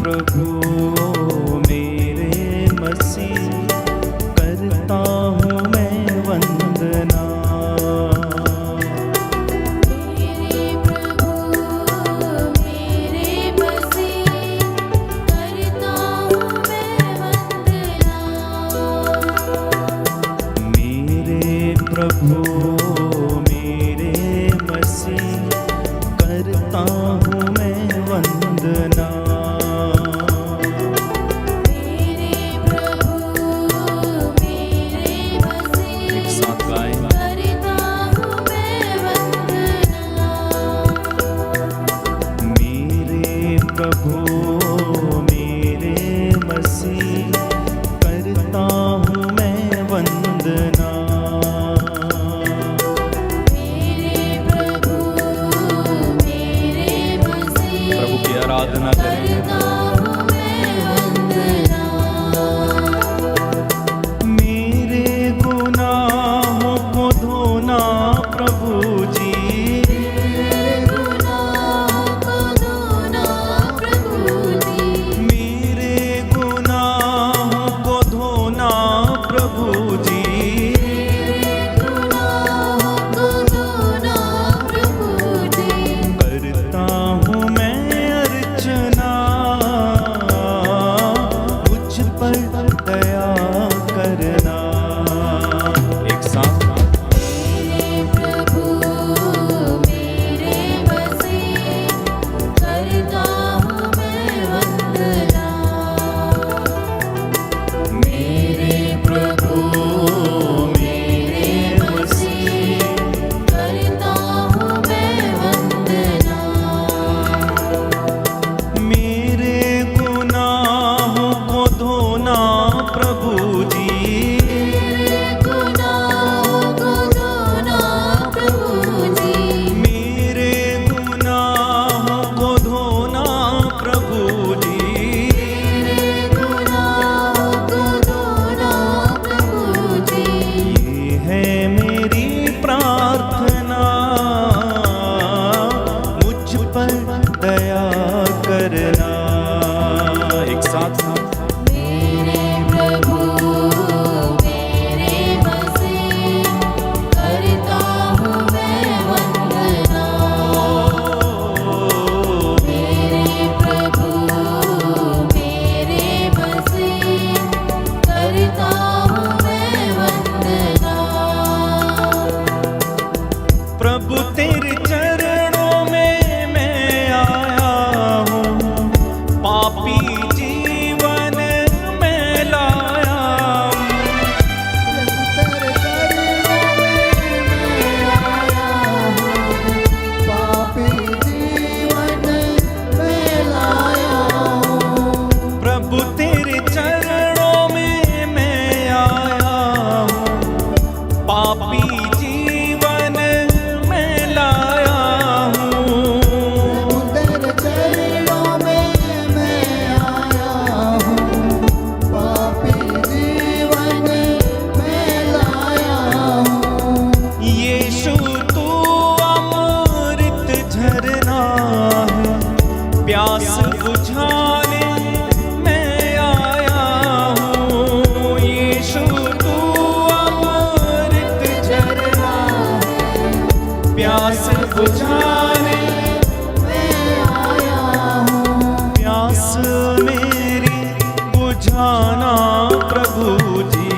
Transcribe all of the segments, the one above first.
प्रभु मेरे मसीह, करता हूँ मैं वंदना। मेरे प्रभु मेरे मसीह, करता हूँ मैं वंदना। मेरे प्रभु मेरे मसीह, करता हूँ मैं वंदना। मेरे प्रभु मेरे मसीह, एक साथ गाएं। करता हूँ मैं वंदना। मेरे प्रभु मेरे मसीह, करता हूँ मैं वंदना। मेरे प्रभु मेरे मसीह, प्रभु की आराधना करें। करता हूँ मैं वंदना। मेरे गुनाहों को धोना प्रभु जी, मेरे गुनाहों को धोना प्रभु जी, मेरे गुनाहों को धोना प्रभु जी। मेरे गुनाहों को धोना प्रभु जी। करता हूँ मैं अर्चना, मुझ पर दया करना। एक साथ मेरे प्रभु मेरे मसीह, करता हूँ मैं वंदना। मेरे प्रभु मेरे मसीह, करता हूँ मैं वंदना। मेरे गुनाहों को धोना प्रभु जी, मेरे गुनाहों को धोना प्रभु जी, मेरे गुनाहों को धोना प्रभु जी। मेरे गुनाहों को धोना प्रभु जी। ये है मेरी प्रार्थना, मुझ पर दया करना। एक साथ मेरे प्रभु मेरे मसीह, करता हूँ मैं वंदना। मेरे प्रभु मेरे मसीह, करता हूँ मैं वंदना। प्रभु तेरे चरणों में मैं आया हूँ, पापी जीवन में लाया हूँ। तेरे चरणों में मैं आया हूँ, पापी जीवन में लाया हूँ। प्रभु तेरे चरणों में मैं आया हूँ, पापी जीवन में लाया हूँ। तेरे चरणों में मैं आया हूँ, पापी जीवन में लाया हूँ। यीशु तू अमृत झरना है, प्यास बुझाने मैं आया हूँ। यीशु तू अमृत झरना है, प्यास बुझाने मैं आया हूँ। प्यास मेरी बुझाना प्रभु जी।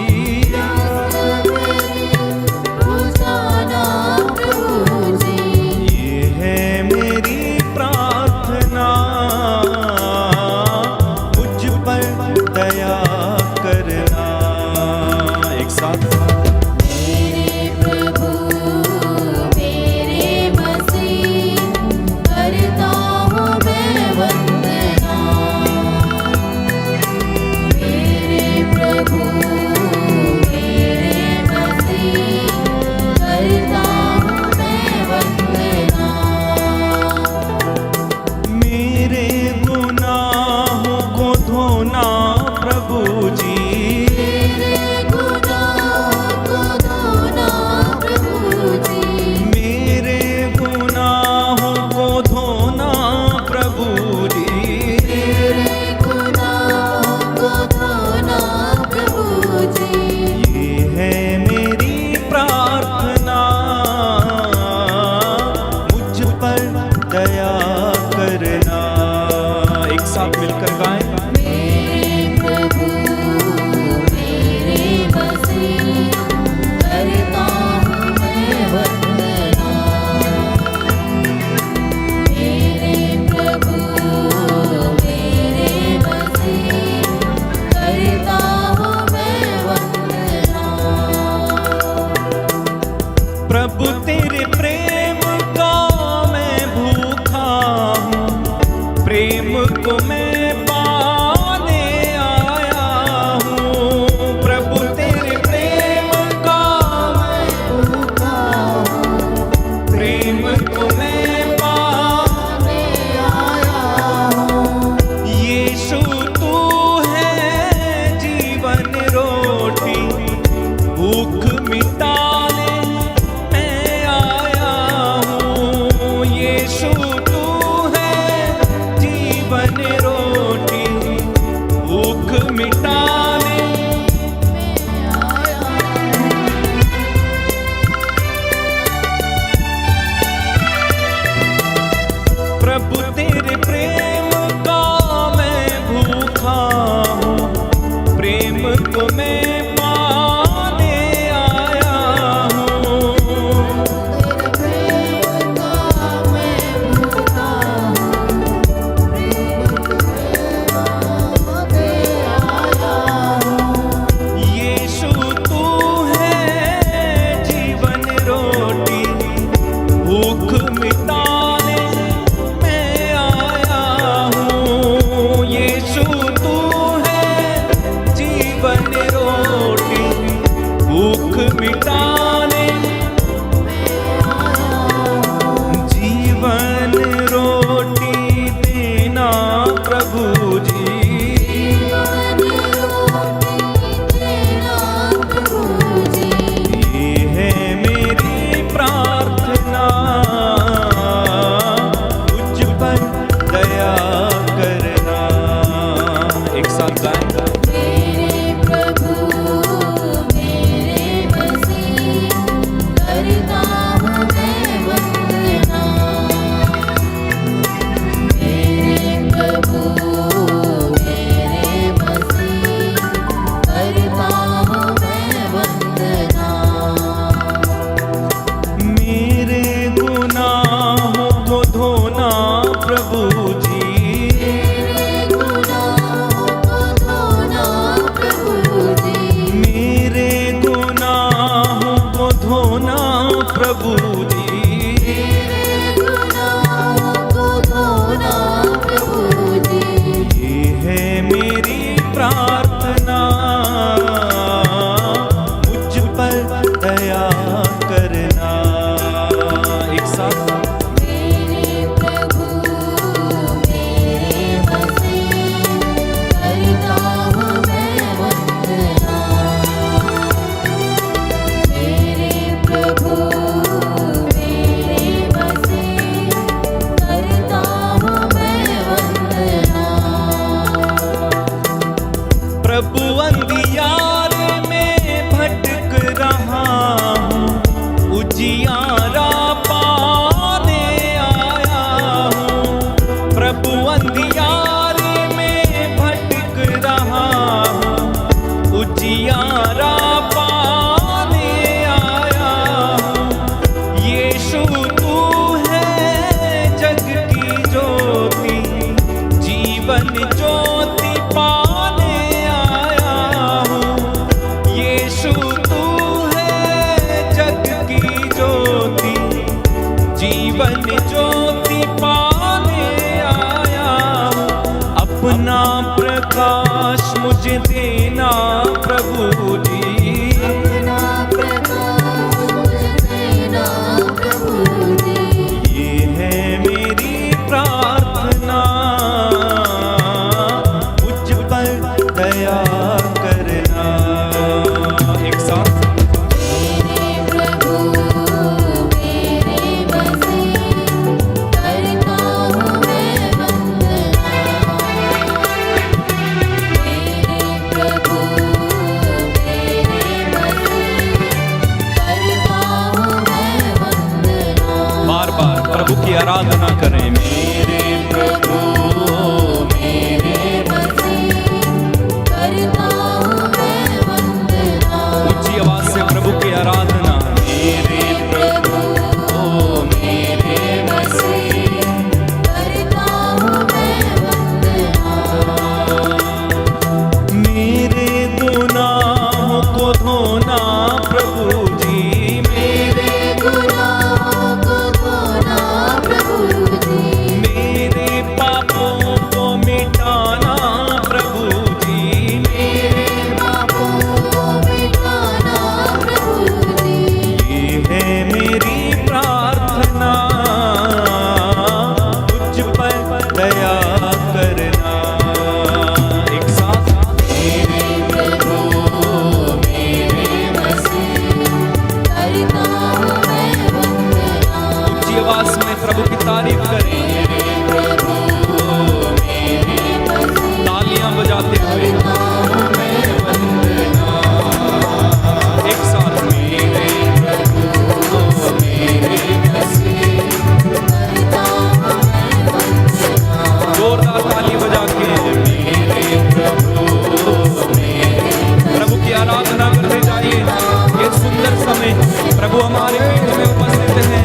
बुझाना प्रभु जी। ये है मेरी प्रार्थना, मुझ पर दया करना। एक साथ मेरे प्रभु मेरे मसीह, तुम्हें पाने आया हूँ। यीशु तू है जीवन रोटी, भूख मिटाने मैं आया हूँ। यीशु तू है जीवन रोटी, भूख मिटाने मैं आया हूँ। प्रभु तेरे प्रेम का मैं भूखा हूँ, प्रेम को मैं पाने आया हूँ। तेरे प्रेम का मैं भूखा हूँ, प्रेम तुम्हें आया हूँ। यीशु तू है जीवन रोटी, भूख मिटाने मैं आया हूँ। यीशु तू है जीवन रोटी, भूख मिटाने जीवन रोटी देना प्रभु जी। जीवन रोटी देना प्रभु जी। ये है मेरी प्रार्थना, मुझ पर दया करना। एक साथ गाएंगे। मेरे प्रभु मेरे मसीह, करता हूँ मैं वंदना। मेरे प्रभु मेरे मसीह, करता हूँ मैं वंदना। मेरे गुनाहों को धोना प्रभु जी। मेरे गुनाहों को धोना प्रभु जी। मेरे गुनाहों को धोना प्रभु जी। मेरे गुनाहों को धोना प्रभु जी। ये है मेरी प्रार्थना, मुझ पर दया करना। एक साथ मेरे प्रभु मेरे मसीह, करता हूँ मैं वंदना। मेरे प्रभु मेरे मसीह, करता हूँ मैं वंदना। प्रभु अंधियारे में भटक रहा हूँ, उजियारा पाने आया हूँ। प्रभु अंधियारे में भटक रहा हूँ, उजियारा पाने आया हूँ। यीशु तू है जग की ज्योति, जीवन ज्योति पाने आया हूँ। यीशु तू है जग की ज्योति, जीवन ज्योति पाने आया हूँ। अपना प्रकाश मुझे देना प्रभु जी। अपना प्रकाश मुझे देना प्रभु जी। ये है मेरी प्रार्थना, मुझ पर दया करना। एक साथ मेरे प्रभु मेरे मसीह, करता हूँ मैं वंदना। मेरे प्रभु मेरे मसीह, करता हूँ मैं वंदना। बार बार प्रभु की आराधना करें। मेरे प्रभु मेरे मसीह, करता हूँ मैं वंदना। ऊंची आवाज से प्रभु की आराधना। मेरे प्रभु मेरे मसीह, करता हूँ मैं वंदना। मेरे गुनाहों को धोना प्रभु जी। मेरे गुनाहों को धोना प्रभु जी। ऊंची आवाज में प्रभु की तारीफ करें, तालियां बजाते हुए एक साथ जोरदार ताली बजा के प्रभु की आराधना करते जाइए। ये सुंदर समय प्रभु हमारे बीच में उपस्थित हैं।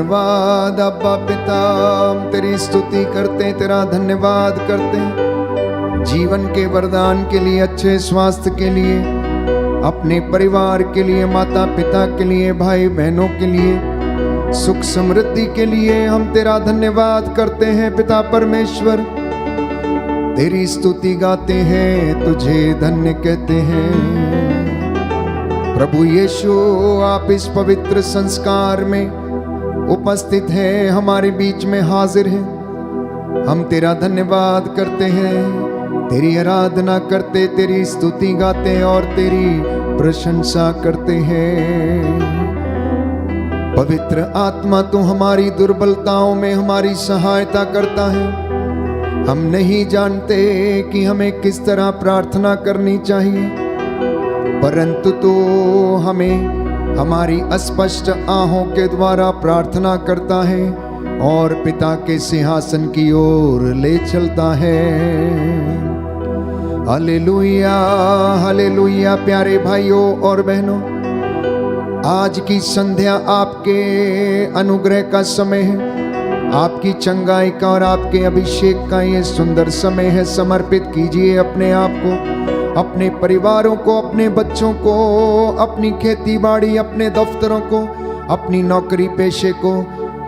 धन्यवाद अब्बा पिता, हम तेरी स्तुति करते, तेरा धन्यवाद करते हैं जीवन के वरदान के लिए, अच्छे स्वास्थ्य के लिए, अपने परिवार के लिए, माता पिता के लिए, भाई बहनों के लिए, सुख समृद्धि के लिए हम तेरा धन्यवाद करते हैं पिता परमेश्वर। तेरी स्तुति गाते हैं, तुझे धन्य कहते हैं। प्रभु यीशु, आप इस पवित्र संस्कार में उपस्थित हैं, हमारे बीच में हाजिर हैं। हम तेरा धन्यवाद करते हैं, तेरी आराधना करते, तेरी स्तुति गाते और तेरी प्रशंसा करते हैं। पवित्र आत्मा तू हमारी दुर्बलताओं में हमारी सहायता करता है। हम नहीं जानते कि हमें किस तरह प्रार्थना करनी चाहिए, परंतु तू हमें हमारी अस्पष्ट आहों के द्वारा प्रार्थना करता है और पिता के सिंहासन की ओर ले चलता है। Hallelujah, hallelujah. प्यारे भाइयों और बहनों, आज की संध्या आपके अनुग्रह का समय है, आपकी चंगाई का और आपके अभिषेक का ये सुंदर समय है। समर्पित कीजिए अपने आप को, अपने परिवारों को, अपने बच्चों को, अपनी खेती बाड़ी, अपने दफ्तरों को, अपनी नौकरी पेशे को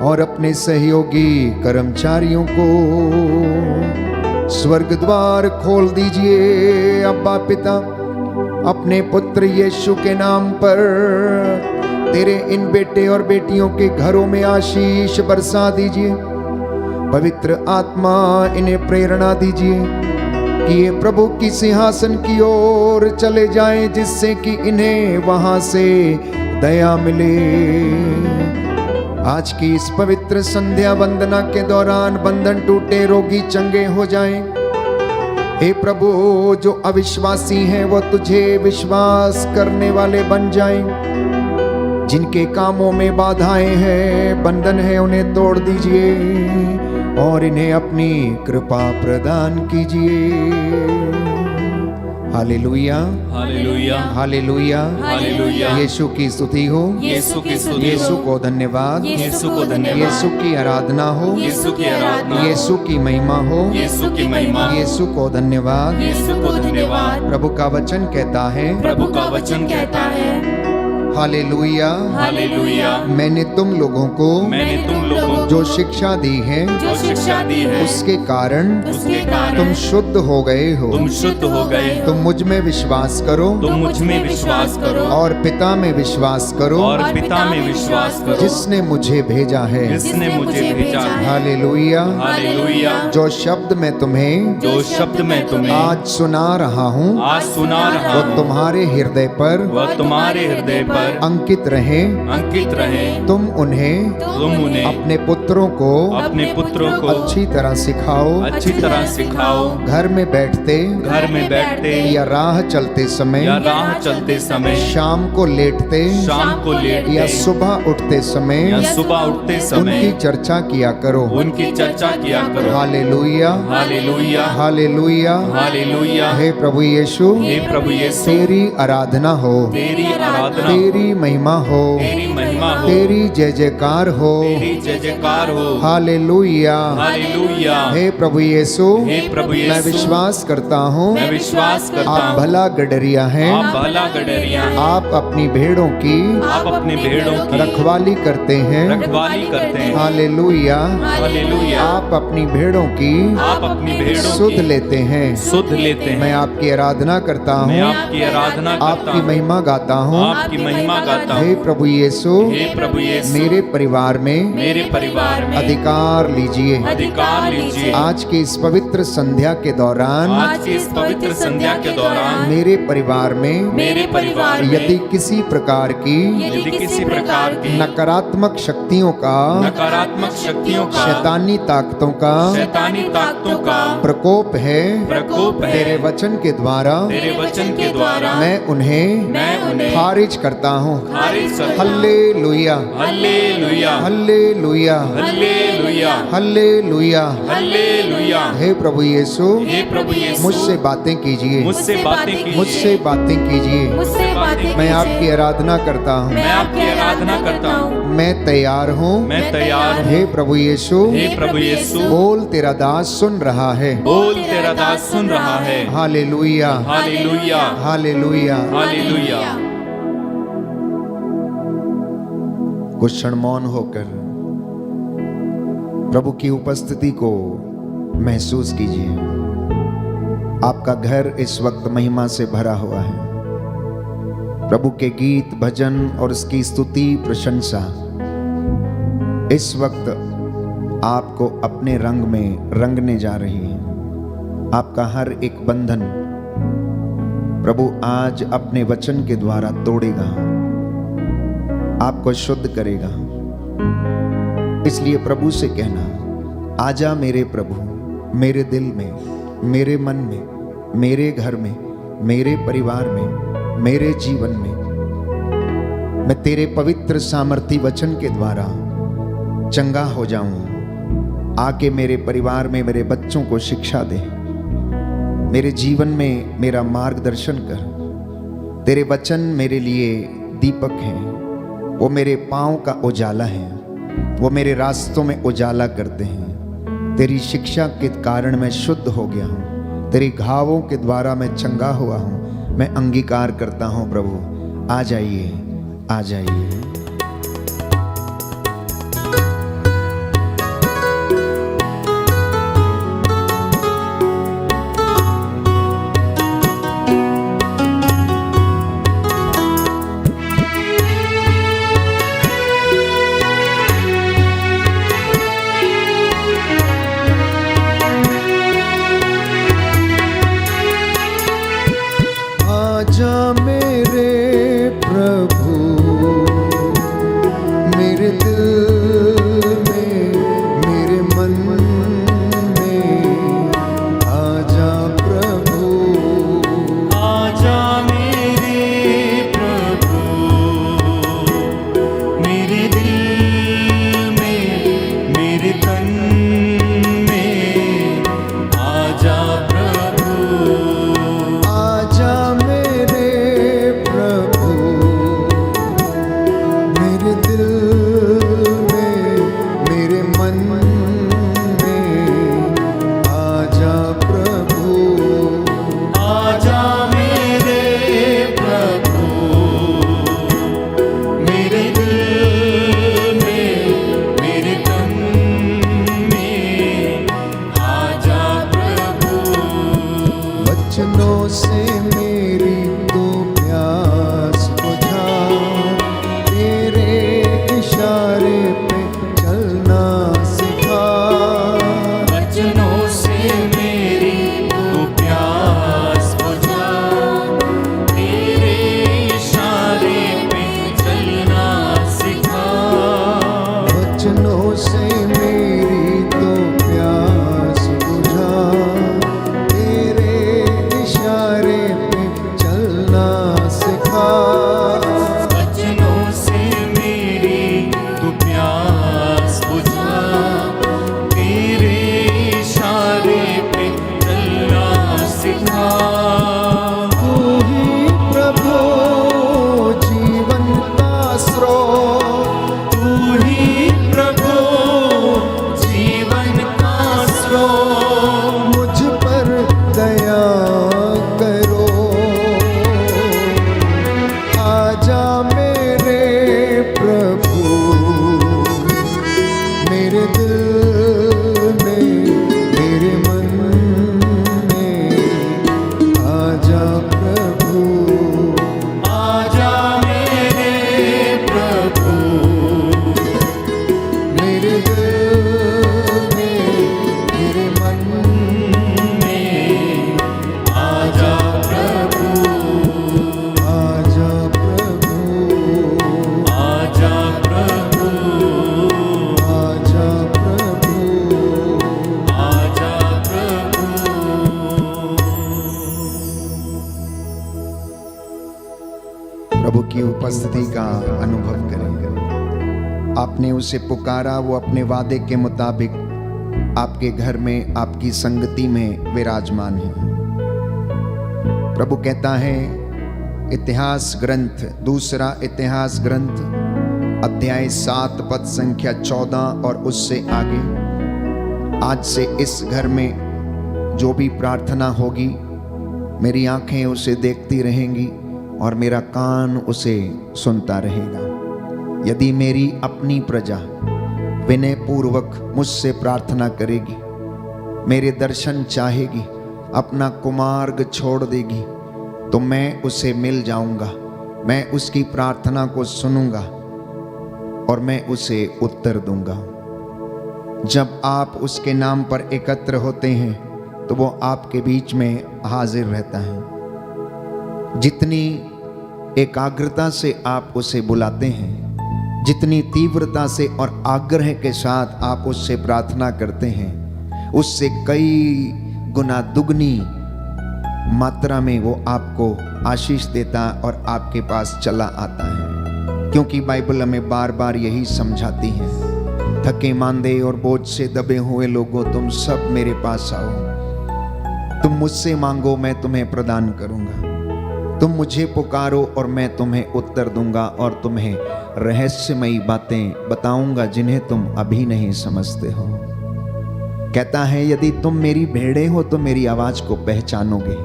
और अपने सहयोगी कर्मचारियों को। स्वर्ग द्वार खोल दीजिए अब्बा पिता, अपने पुत्र यीशु के नाम पर तेरे इन बेटे और बेटियों के घरों में आशीष बरसा दीजिए। पवित्र आत्मा इन्हें प्रेरणा दीजिए कि ये प्रभु की सिंहासन की ओर चले जाएं, जिससे कि इन्हें वहां से दया मिले। आज की इस पवित्र संध्या वंदना के दौरान बंधन टूटे, रोगी चंगे हो जाएं। हे प्रभु, जो अविश्वासी हैं वो तुझे विश्वास करने वाले बन जाएं। जिनके कामों में बाधाएं हैं, बंधन है, उन्हें तोड़ दीजिए और इन्हें अपनी कृपा प्रदान कीजिए। Hallelujah, hallelujah, hallelujah, hallelujah. यीशु की स्तुति हो, यीशु की स्तुति यीशु हो, को धन्यवाद, यीशु को धन्यवाद, यीशु की आराधना हो, यीशु की आराधना, यीशु की महिमा हो, यीशु की महिमा, यीशु को धन्यवाद। यीशु को धन्यवाद। प्रभु का वचन कहता है, प्रभु का वचन कहता है, हालेलुया, हालेलुया। मैंने तुम लोगों को मैंने तुम लोगों को जो शिक्षा दी है जो शिक्षा दी है, उसके कारण उसके कारण तुम शुद्ध हो गए हो। तुम शुद्ध हो गए हो। तुम मुझ में विश्वास करो तुम मुझ में विश्वास करो और पिता में विश्वास करो, और पिता में विश्वास करो, जिसने मुझे भेजा है। जिसने मुझे भेजा है। हालेलुया। हालेलुया। जो शब्द मैं तुम्हें जो शब्द मैं तुम्हें आज सुना रहा हूँ, आज सुना रहा वो हूँ, तुम्हारे हृदय पर वह तुम्हारे हृदय पर अंकित रहे। अंकित रहे। तुम उन्हें अपने पुत्रों को अपने पुत्रों को अच्छी तरह सिखाओ, अच्छी तरह सिखाओ। घर में बैठते या राह चलते समय, या राह चलते समय, शाम को लेटते या सुबह उठते समय, या सुबह उठते समय उनकी चर्चा किया करो। उनकी चर्चा किया करो। Hallelujah, hallelujah, hallelujah, hallelujah. हे प्रभु यीशु, हे प्रभु यीशु, तेरी आराधना हो, तेरी आराधना, तेरी महिमा हो, तेरी महिमा हो, तेरी जय जयकार हो, तेरी जय जयकार हो। Hallelujah, hallelujah. हे प्रभु यीशु, हे प्रभु यीशु, मैं विश्वास करता हूँ मैं विश्वास करता आप हूँ, भला गडरिया हैं। आप भला गडरिया हैं। आप अपनी भेड़ों की आप अपने भेड़ों की रखवाली करते हैं। रखवाली करते हैं। Hallelujah, hallelujah. आप अपनी भेड़ों की आप अपनी भेड़ों सुध की लेते हैं। सुध लेते हैं। मैं आपकी आराधना करता मैं हूँ, आपकी आराधना करता आपकी हूँ, महिमा गाता हूँ। आपकी महिमा गाता हे हूँ। प्रभु यीशु, हे प्रभु यीशु, मेरे परिवार में मेरे परिवार में अधिकार लीजिए। अधिकार लीजिए। आज की इस पवित्र संध्या के दौरान आज की इस पवित्र संध्या के दौरान मेरे परिवार में मेरे परिवार में यदि किसी प्रकार की यदि किसी प्रकार की नकारात्मक शक्तियों का, नकारात्मक शक्तियों का, शैतानी ताकतों का शैतानी ताकतों का प्रकोप है, प्रकोप है, तेरे वचन के द्वारा तेरे वचन के द्वारा मैं उन्हें खारिज करता हूँ। खारिज करता हूँ। Hallelujah, hallelujah, hallelujah, hallelujah hallelujah. Hallelujah. हे प्रभु यीशु, हे प्रभु यीशु, मुझसे बातें कीजिए, मुझसे बातें कीजिए, मुझसे बातें कीजिए। मुझसे बातें मैं आपकी आराधना करता हूँ, मैं आपकी आराधना करता हूँ। मैं तैयार हूँ। मैं तैयार हूँ। हे प्रभु यीशु, हे प्रभु यीशु, बोल तेरा दास सुन रहा है। बोल तेरा दास सुन रहा है। Hallelujah hallelujah hallelujah. हालेलुया। कुछ क्षण मौन होकर प्रभु की उपस्थिति को महसूस कीजिए। आपका घर इस वक्त महिमा से भरा हुआ है। प्रभु के गीत, भजन और उसकी स्तुति, प्रशंसा इस वक्त आपको अपने रंग में रंगने जा रही है। आपका हर एक बंधन प्रभु आज अपने वचन के द्वारा तोड़ेगा, आपको शुद्ध करेगा। इसलिए प्रभु से कहना, आजा मेरे प्रभु, मेरे दिल में, मेरे मन में, मेरे घर में, मेरे परिवार में, मेरे जीवन में। मैं तेरे पवित्र सामर्थी वचन के द्वारा चंगा हो जाऊं। आके मेरे परिवार में मेरे बच्चों को शिक्षा दे, मेरे जीवन में मेरा मार्गदर्शन कर। तेरे वचन मेरे लिए दीपक हैं, वो मेरे पाँव का उजाला है, वो मेरे रास्तों में उजाला करते हैं। तेरी शिक्षा के कारण मैं शुद्ध हो गया हूँ, तेरे घावों के द्वारा मैं चंगा हुआ हूँ। मैं अंगीकार करता हूँ प्रभु, आ जाइए, आ जाइए। आजा मेरे प्रभु, आपने उसे पुकारा, वो अपने वादे के मुताबिक आपके घर में, आपकी संगति में विराजमान है। प्रभु कहता है, इतिहास ग्रंथ, दूसरा इतिहास ग्रंथ अध्याय 7 पद संख्या 14 और उससे आगे, आज से इस घर में जो भी प्रार्थना होगी, मेरी आंखें उसे देखती रहेंगी और मेरा कान उसे सुनता रहेगा। यदि मेरी अपनी प्रजा विनय पूर्वक मुझसे प्रार्थना करेगी, मेरे दर्शन चाहेगी, अपना कुमार्ग छोड़ देगी, तो मैं उसे मिल जाऊंगा, मैं उसकी प्रार्थना को सुनूंगा और मैं उसे उत्तर दूंगा। जब आप उसके नाम पर एकत्र होते हैं तो वो आपके बीच में हाजिर रहता है। जितनी एकाग्रता से आप उसे बुलाते हैं, जितनी तीव्रता से और आग्रह के साथ आप उससे प्रार्थना करते हैं, उससे कई गुना दुगनी मात्रा में वो आपको आशीष देता और आपके पास चला आता है। क्योंकि बाइबल हमें बार बार यही समझाती है, थके मांदे और बोझ से दबे हुए लोगों, तुम सब मेरे पास आओ, तुम मुझसे मांगो मैं तुम्हें प्रदान करूंगा, तुम मुझे पुकारो और मैं तुम्हें उत्तर दूंगा और तुम्हें रहस्यमयी बातें बताऊंगा जिन्हें तुम अभी नहीं समझते हो। कहता है, यदि तुम मेरी भेड़े हो तो मेरी आवाज को पहचानोगे,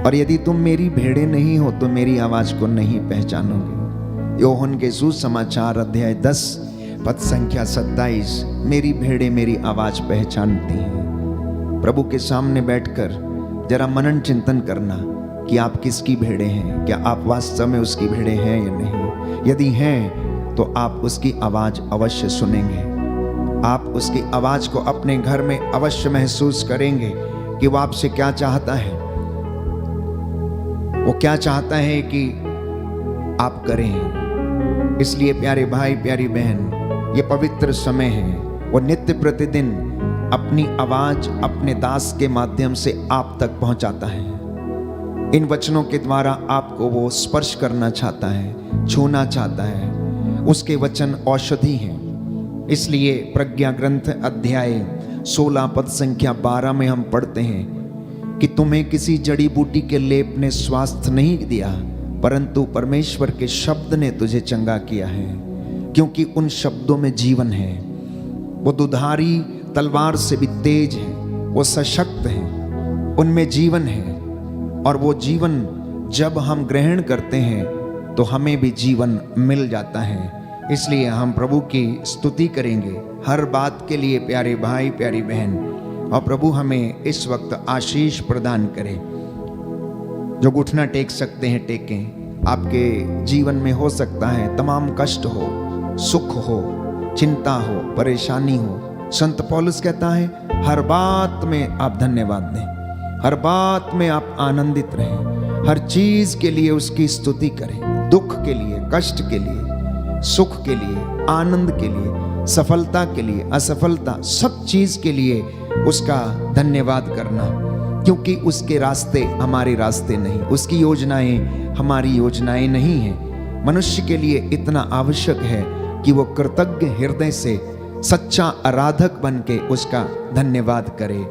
और यदि तुम मेरी भेड़े नहीं हो तो मेरी आवाज को नहीं पहचानोगे। यूहन्ना के सुसमाचार अध्याय 10 पद संख्या 27, मेरी भेड़े मेरी आवाज पहचानती हैं। प्रभु के सामने बैठकर जरा मनन चिंतन करना कि आप किसकी भेड़े हैं, क्या आप वास्तव में उसकी भेड़े हैं या नहीं। यदि हैं तो आप उसकी आवाज अवश्य सुनेंगे, आप उसकी आवाज को अपने घर में अवश्य महसूस करेंगे कि वो आपसे क्या चाहता है, वो क्या चाहता है कि आप करें। इसलिए प्यारे भाई प्यारी बहन, ये पवित्र समय है, वो नित्य प्रतिदिन अपनी आवाज अपने दास के माध्यम से आप तक पहुंचाता है। इन वचनों के द्वारा आपको वो स्पर्श करना चाहता है, छूना चाहता है। उसके वचन औषधि हैं। इसलिए प्रज्ञा ग्रंथ अध्याय 16 पद संख्या 12 में हम पढ़ते हैं कि तुम्हें किसी जड़ी बूटी के लेप ने स्वास्थ्य नहीं दिया, परंतु परमेश्वर के शब्द ने तुझे चंगा किया है, क्योंकि उन शब्दों में जीवन है। वो दुधारी तलवार से भी तेज है, वो सशक्त है, उनमें जीवन है, और वो जीवन जब हम ग्रहण करते हैं तो हमें भी जीवन मिल जाता है। इसलिए हम प्रभु की स्तुति करेंगे हर बात के लिए प्यारे भाई प्यारी बहन, और प्रभु हमें इस वक्त आशीष प्रदान करे। जो घुटना टेक सकते हैं टेकें। आपके जीवन में हो सकता है तमाम कष्ट हो, सुख हो, चिंता हो, परेशानी हो। संत पौलुस कहता है, हर बात में आप धन्यवाद दें, हर बात में आप आनंदित रहें, हर चीज के लिए उसकी स्तुति करें। दुख के लिए, कष्ट के लिए, सुख के लिए, आनंद के लिए, सफलता के लिए, असफलता, सब चीज के लिए उसका धन्यवाद करना, क्योंकि उसके रास्ते हमारे रास्ते नहीं, उसकी योजनाएं हमारी योजनाएं नहीं हैं। मनुष्य के लिए इतना आवश्यक है कि वो कृतज्ञ हृदय से सच्चा आराधक बन के उसका धन्यवाद करे।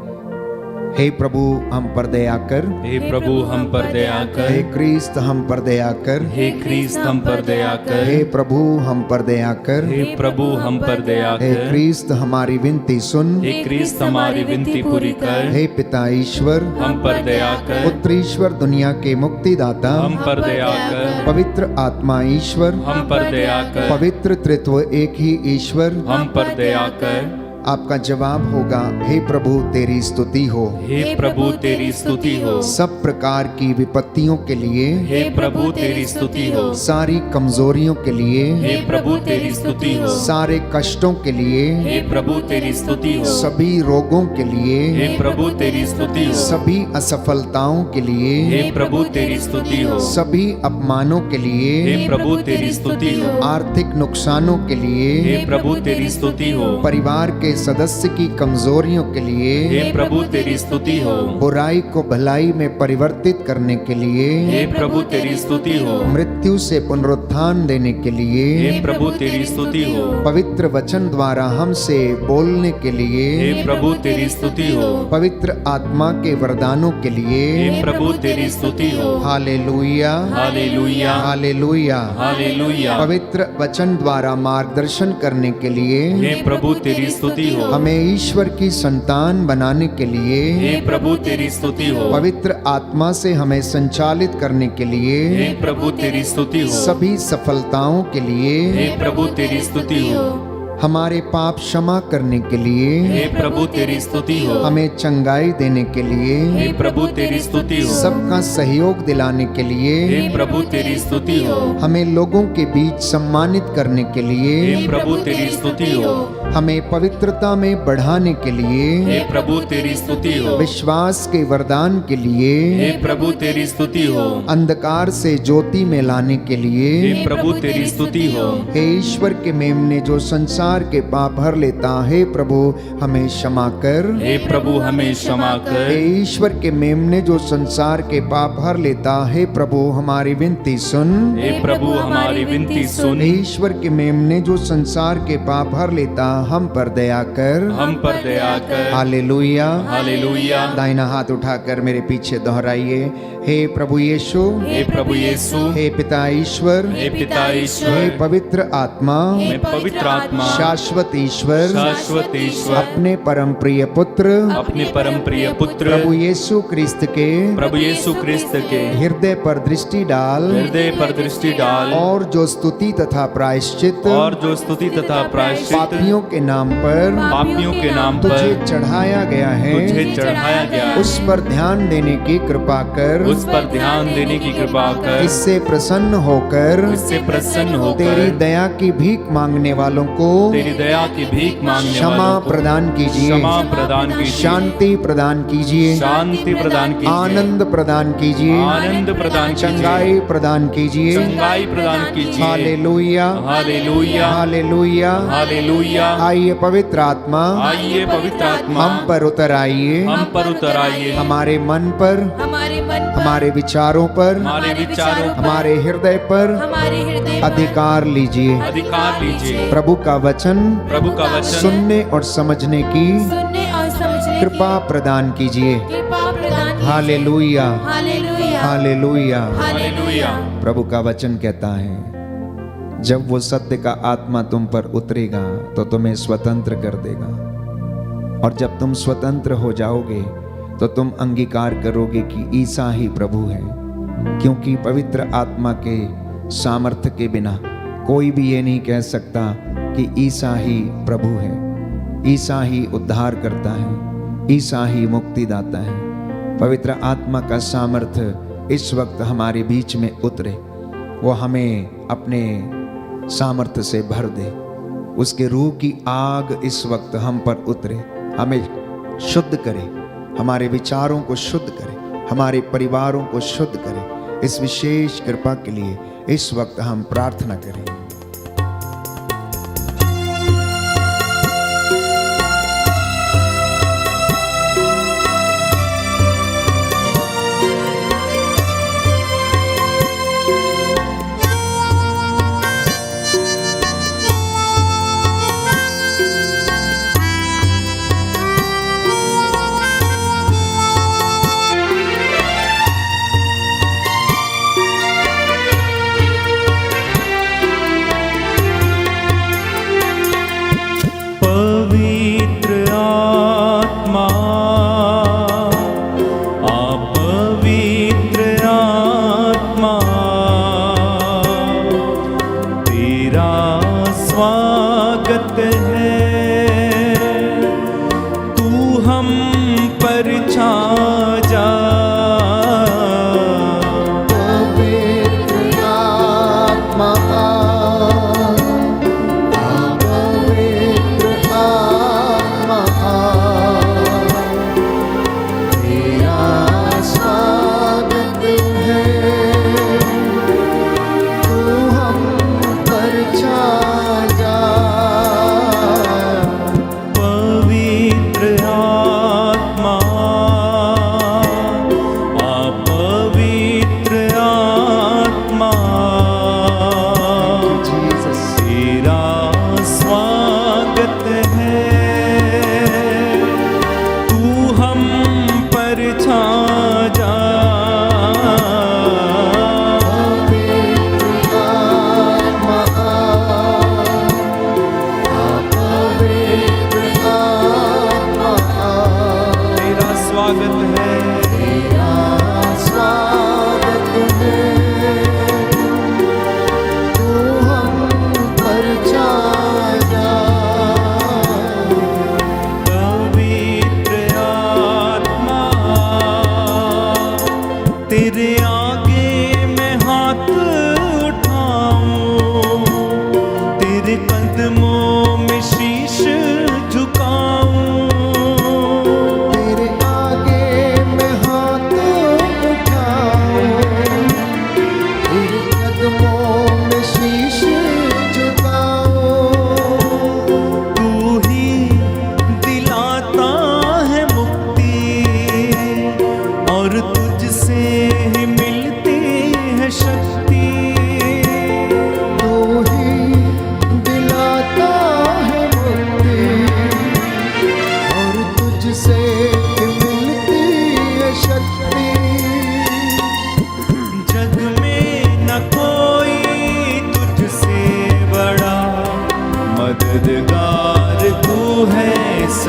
हे प्रभु हम पर दया कर, हे प्रभु हम पर दया कर, हे क्रिस्त हम पर दया कर, हे क्रिस्त हम पर दया कर, हे प्रभु हम पर दया कर, हे प्रभु हम पर दया हे कर, क्रिस्त हमारी विनती सुन, हे क्रिस्त हमारी विनती पूरी कर, हे पिता ईश्वर हम पर दया कर, पुत्र ईश्वर दुनिया के मुक्तिदाता हम पर दया कर, पवित्र आत्मा ईश्वर हम पर दया कर, पवित्र त्रित्व एक ही ईश्वर हम पर दया कर। आपका जवाब होगा, हे प्रभु तेरी स्तुति हो, हे प्रभु तेरी स्तुति हो, सब प्रकार की विपत्तियों के लिए, हे प्रभु तेरी स्तुति हो, सारी कमजोरियों के लिए, हे प्रभु तेरी स्तुति हो, सारे कष्टों के लिए, हे प्रभु तेरी स्तुति हो, सभी रोगों के लिए, हे प्रभु तेरी स्तुति हो, सभी असफलताओं के लिए, हे प्रभु तेरी स्तुति हो, सभी अपमानों के लिए, हे प्रभु तेरी स्तुति हो, आर्थिक नुकसानों के लिए, हे प्रभु तेरी स्तुति हो, परिवार के के सदस्य की कमजोरियों के लिए, हे प्रभु तेरी स्तुति हो। बुराई को भलाई में परिवर्तित करने के लिए, हे प्रभु तेरी स्तुति हो। मृत्यु से पुनरुत्थान देने के लिए, हे प्रभु तेरी स्तुति हो। पवित्र वचन द्वारा हमसे बोलने के लिए, हे प्रभु तेरी स्तुति हो। पवित्र आत्मा के वरदानों के लिए, हे प्रभु तेरी स्तुति हो। Hallelujah, hallelujah, hallelujah. हालेलुया। पवित्र वचन द्वारा मार्गदर्शन करने के लिए, हे प्रभु तेरी स्तुति हो। हमें ईश्वर की संतान बनाने के लिए, हे प्रभु तेरी स्तुति हो। पवित्र आत्मा से हमें संचालित करने के लिए, हे प्रभु तेरी स्तुति हो। सभी सफलताओं के लिए, हे प्रभु तेरी स्तुति हो। हमारे पाप क्षमा करने के लिए, हे प्रभु तेरी स्तुति हो। हमें चंगाई देने के लिए, हे प्रभु तेरी स्तुति हो। सबका सहयोग दिलाने के लिए, हे प्रभु तेरी स्तुति हो। हमें लोगों के बीच सम्मानित करने के लिए, हे प्रभु तेरी स्तुति हो। हमें पवित्रता में बढ़ाने के लिए, हे प्रभु तेरी स्तुति हो। विश्वास के वरदान के लिए, हे प्रभु तेरी स्तुति हो। अंधकार से ज्योति में लाने के लिए, हे प्रभु तेरी स्तुति हो। हे ईश्वर के मेमने जो संसार के पाप भर लेता, हे प्रभु हमें क्षमा कर। हे प्रभु हमें क्षमा कर। हे ईश्वर के मेमने जो संसार के पाप भर लेता, हे प्रभु हमारी विनती सुन। हे प्रभु हमारी विनती सुन। हे ईश्वर के मेमने जो संसार के पाप भर लेता, हम पर दया कर। हम पर दया कर। Hallelujah, hallelujah. दाहिना हाथ उठाकर मेरे पीछे दोहराइए, हे प्रभु यीशु, हे प्रभु यीशु, हे पिता ईश्वर, हे पिता हे ईश्वर, पवित्र आत्मा, मैं पवित्र आत्मा, शाश्वत ईश्वर, शाश्वत ईश्वर, अपने परम प्रिय पुत्र अपने परम प्रिय पुत्र प्रभु यीशु क्रिस्त के प्रभु यीशु क्रिस्त के हृदय पर दृष्टि डाल, हृदय पर दृष्टि डाल, और जो स्तुति तथा प्रायश्चित और जो स्तुति तथा प्रायश्चित पापियों के नाम पर पापियों के नाम तुझे पर चढ़ाया गया है, तुझे चढ़ाया गया, उस पर ध्यान देने की कृपा कर। उस पर ध्यान देने की कृपा कर। इससे प्रसन्न होकर इससे प्रसन्न तेरी होकर दया की भीख मांगने वालों को तेरी दया की भीख मांगने क्षमा वालों को प्रदान कीजिए, क्षमा प्रदान कीजिए, शांति प्रदान कीजिए, शांति प्रदान कीजिए, आनंद प्रदान कीजिए, आनंद प्रदान कीजिए, चंगाई प्रदान कीजिए। चंगाई प्रदान कीजिए। Hallelujah, hallelujah, hallelujah. हालेलुया। आइए पवित्र आत्मा, आइए पवित्र आत्मा, हम पर उतर आइए, हम पर उतर आइए, हमारे मन पर, हमारे मन पर, हमारे विचारों पर, हमारे विचारों पर, हमारे हृदय पर हमारे हृदय पर अधिकार लीजिए। अधिकार लीजिए। प्रभु का वचन प्रभु का वचन सुनने और समझने की सुनने और समझने कृपा प्रदान कीजिए। की कृपा प्रदान कीजिए। Hallelujah, hallelujah, hallelujah. हालेलुया। प्रभु का वचन कहता है, जब वो सत्य का आत्मा तुम पर उतरेगा तो तुम्हें स्वतंत्र कर देगा, और जब तुम स्वतंत्र हो जाओगे तो तुम अंगीकार करोगे कि ईसा ही प्रभु है, क्योंकि पवित्र आत्मा के सामर्थ्य के बिना कोई भी ये नहीं कह सकता कि ईसा ही प्रभु है, ईसा ही उद्धार करता है, ईसा ही मुक्तिदाता है। पवित्र आत्मा का सामर्थ्य इस वक्त हमारे बीच में उतरे, वो हमें अपने सामर्थ्य से भर दे, उसके रूह की आग इस वक्त हम पर उतरे, हमें शुद्ध करे, हमारे विचारों को शुद्ध करे, हमारे परिवारों को शुद्ध करे। इस विशेष कृपा के लिए इस वक्त हम प्रार्थना करें।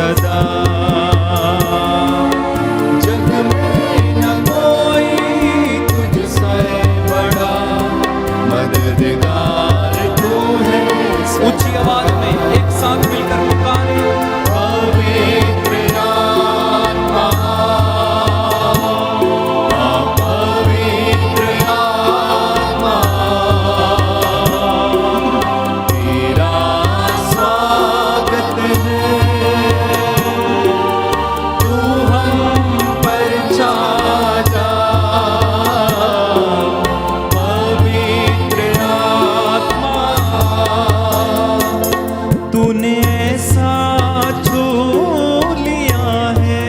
सदा। जग में न कोई तुझसे बड़ा, मददगार तू है। ऊंची आवाज में एक साथ मिलकर पुकारे, पवित्र आत्मा, पवित्र आत्मा, तेरा स्वागत है। तू हम पर छा जा, पवित्र आत्मा। तूने ऐसा छू लिया है,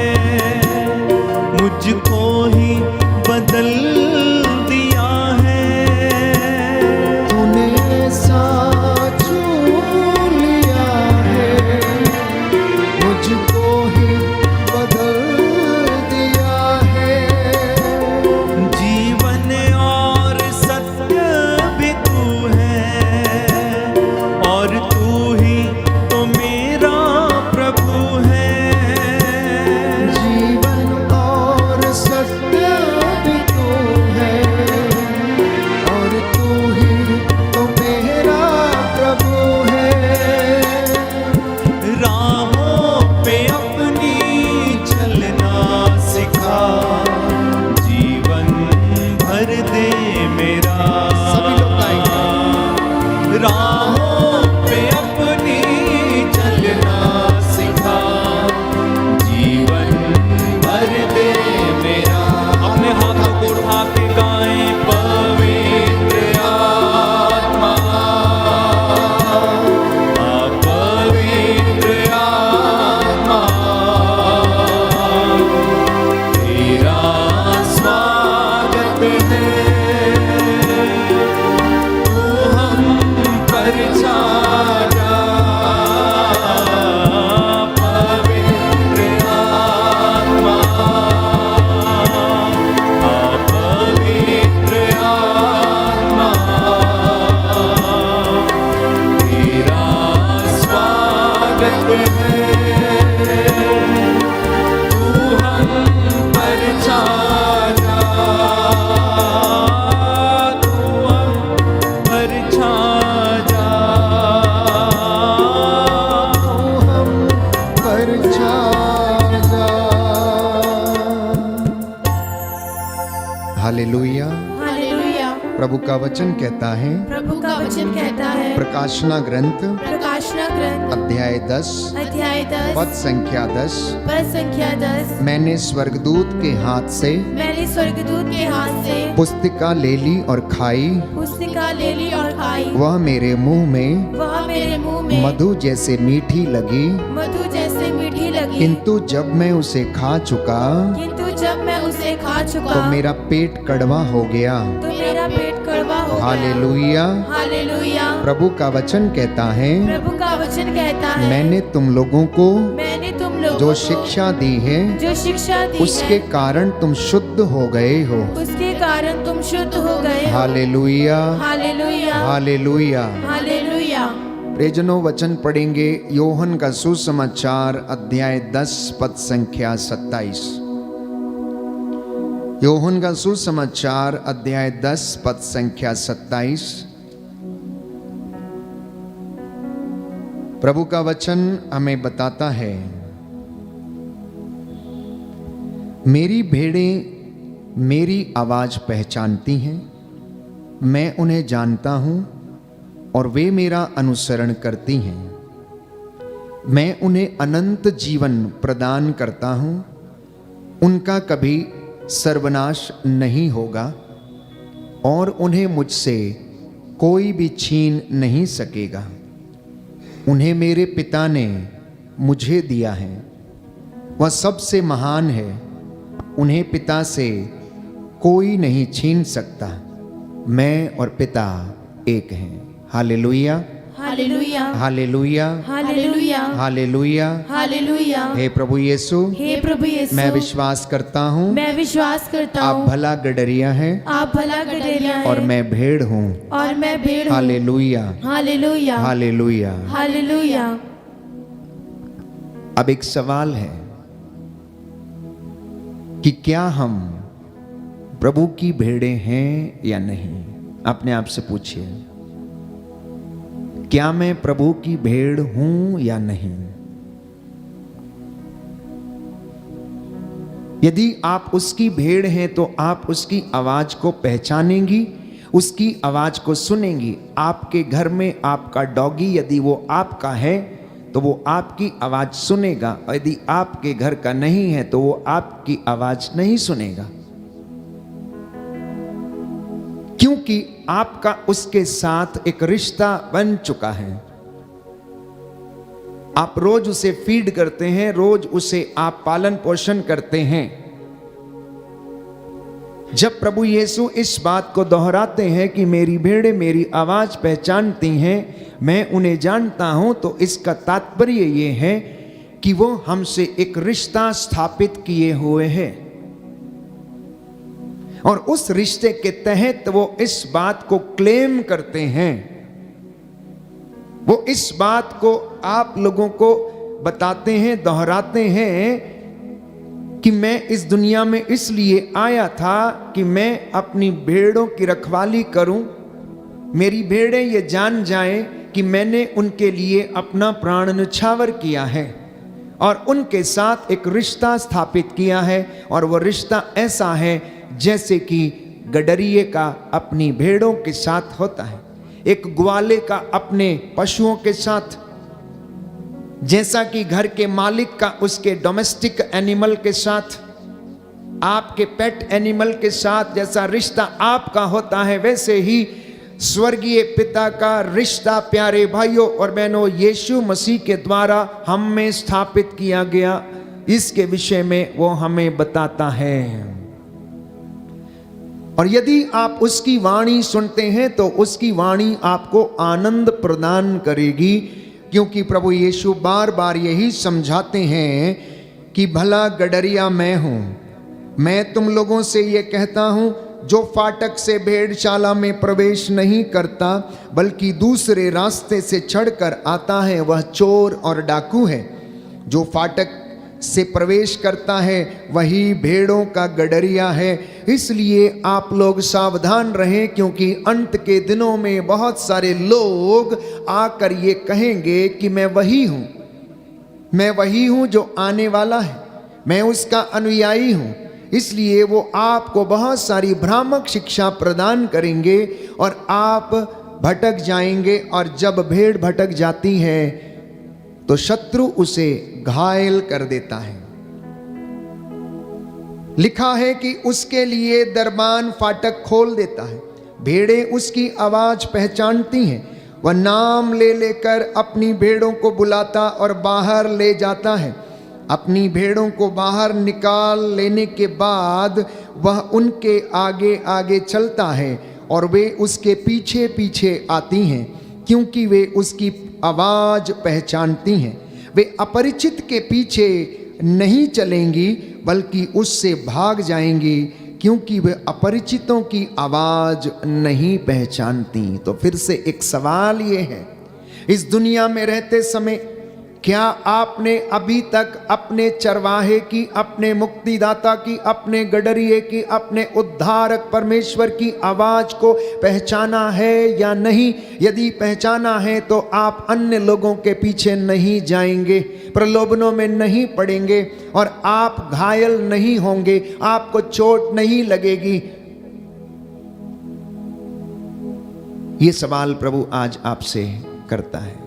मुझको ही बदल दिया है। तूने ऐसा छू लिया है, मुझको ही बदल दिया है। जीवन और सत्य भी तू है, और तू ही तो मेरा प्रभु है। जीवन और सत्य भी तू है, और तू ही तो मेरा प्रभु है। राहों पे अपनी चलना सिखा, जीवन भर दे मेरा। सभी लोग गाएंगे। राहों पे अपनी चलना सिखा, जीवन भर दे मेरा। अपने हाथों को उठा के गाएं, पवित्र आत्मा, पवित्र आत्मा, तेरा स्वागत है। तू हम पर छा जा, पवित्र आत्मा, पवित्र आत्मा, तेरा स्वागत है। तू हम पर छा जा, तू हम पर छा जा। तू हम पर छा जा। हालेलुया। हालेलुया। प्रभु का वचन कहता है, प्रभु का वचन कहता है, प्रकाशना ग्रंथ प्रकाशना ग्रंथ अध्याय 10 अध्याय 10 पद संख्या 10। पद संख्या 10। मैंने स्वर्गदूत के हाथ से मैंने स्वर्गदूत के हाथ से पुस्तिका ले ली और खाई, पुस्तिका ले ली और खाई। वह मेरे मुंह में वह मेरे मुंह में मधु जैसे मीठी लगी। मधु जैसे मीठी लगी। किंतु जब मैं उसे खा चुका किंतु जब मैं उसे खा चुका तो मेरा पेट कड़वा हो गया। तो मेरा पेट कड़वा हो गया। हालेलुया। हालेलुया। प्रभु का वचन कहता है, प्रभु का वचन कहता है, मैंने तुम लोगों को मैंने तुम लोगों जो को शिक्षा दी है जो शिक्षा दी उसके है, कारण तुम शुद्ध हो गए हो। उसके कारण तुम शुद्ध हो गए हो। हालेलुया। हालेलुया। हालेलुया। हालेलुया। प्रियजनों, वचन पढ़ेंगे योहन का सुसमाचार अध्याय 10 पद संख्या 27। योहन का सुसमाचार अध्याय 10 पद संख्या 27। प्रभु का वचन हमें बताता है, मेरी भेड़ें मेरी आवाज पहचानती हैं, मैं उन्हें जानता हूं और वे मेरा अनुसरण करती हैं। मैं उन्हें अनंत जीवन प्रदान करता हूं, उनका कभी सर्वनाश नहीं होगा और उन्हें मुझसे कोई भी छीन नहीं सकेगा। उन्हें मेरे पिता ने मुझे दिया है, वह सबसे महान है, उन्हें पिता से कोई नहीं छीन सकता। मैं और पिता एक हैं। Hallelujah. Hallelujah. Hallelujah. Hallelujah. Hallelujah. Hallelujah. हे प्रभु यीशु, हे प्रभु यीशु, मैं विश्वास करता हूँ मैं विश्वास करता आप हूँ भला गडरिया हैं आप भला गडरिया हैं और मैं भेड़ हूँ। और मैं भेड़ हूँ। हालेलुया। हालेलुया। हालेलुया। हालेलुया। अब एक सवाल है कि क्या हम प्रभु की भेड़ें हैं या नहीं? अपने आप से पूछिए, क्या मैं प्रभु की भेड़ हूं या नहीं? यदि आप उसकी भेड़ हैं तो आप उसकी आवाज को पहचानेंगी, उसकी आवाज को सुनेंगी। आपके घर में आपका डॉगी यदि वो आपका है तो वो आपकी आवाज सुनेगा, और यदि आपके घर का नहीं है तो वो आपकी आवाज नहीं सुनेगा, क्योंकि आपका उसके साथ एक रिश्ता बन चुका है। आप रोज उसे फीड करते हैं, रोज उसे आप पालन पोषण करते हैं। जब प्रभु यीशु इस बात को दोहराते हैं कि मेरी भेड़ें मेरी आवाज पहचानती हैं, मैं उन्हें जानता हूं, तो इसका तात्पर्य यह है कि वो हमसे एक रिश्ता स्थापित किए हुए हैं, और उस रिश्ते के तहत वो इस बात को क्लेम करते हैं, वो इस बात को आप लोगों को बताते हैं, दोहराते हैं कि मैं इस दुनिया में इसलिए आया था कि मैं अपनी भेड़ों की रखवाली करूं, मेरी भेड़ें ये जान जाएं कि मैंने उनके लिए अपना प्राण न्यौछावर किया है और उनके साथ एक रिश्ता स्थापित किया है। और वो रिश्ता ऐसा है जैसे कि गडरिये का अपनी भेड़ों के साथ होता है, एक ग्वाले का अपने पशुओं के साथ, जैसा कि घर के मालिक का उसके डोमेस्टिक एनिमल के साथ, आपके पेट एनिमल के साथ जैसा रिश्ता आपका होता है, वैसे ही स्वर्गीय पिता का रिश्ता प्यारे भाइयों और बहनों यीशु मसीह के द्वारा हम में स्थापित किया गया। इसके विषय में वो हमें बताता है, और यदि आप उसकी वाणी सुनते हैं तो उसकी वाणी आपको आनंद प्रदान करेगी, क्योंकि प्रभु यीशु बार बार यही समझाते हैं कि भला गडरिया मैं हूं। मैं तुम लोगों से ये कहता हूं, जो फाटक से भेड़शाला में प्रवेश नहीं करता बल्कि दूसरे रास्ते से चढ़कर आता है, वह चोर और डाकू है। जो फाटक से प्रवेश करता है वही भेड़ों का गडरिया है। इसलिए आप लोग सावधान रहें, क्योंकि अंत के दिनों में बहुत सारे लोग आकर ये कहेंगे कि मैं वही हूं जो आने वाला है, मैं उसका अनुयायी हूं। इसलिए वो आपको बहुत सारी भ्रामक शिक्षा प्रदान करेंगे और आप भटक जाएंगे, और जब भेड़ भटक जाती है तो शत्रु उसे घायल कर देता है। लिखा है कि उसके लिए दरबान फाटक खोल देता है, भेड़ें उसकी आवाज पहचानती हैं, वह नाम ले लेकर अपनी भेड़ों को बुलाता और बाहर ले जाता है। अपनी भेड़ों को बाहर निकाल लेने के बाद वह उनके आगे आगे चलता है और वे उसके पीछे पीछे आती हैं, क्योंकि वे उसकी आवाज पहचानती हैं। वे अपरिचित के पीछे नहीं चलेंगी बल्कि उससे भाग जाएंगी, क्योंकि वे अपरिचितों की आवाज नहीं पहचानती। तो फिर से एक सवाल ये है, इस दुनिया में रहते समय क्या आपने अभी तक अपने चरवाहे की, अपने मुक्तिदाता की, अपने गडरिये की, अपने उद्धारक परमेश्वर की आवाज को पहचाना है या नहीं? यदि पहचाना है तो आप अन्य लोगों के पीछे नहीं जाएंगे, प्रलोभनों में नहीं पड़ेंगे, और आप घायल नहीं होंगे, आपको चोट नहीं लगेगी। ये सवाल प्रभु आज आपसे करता है,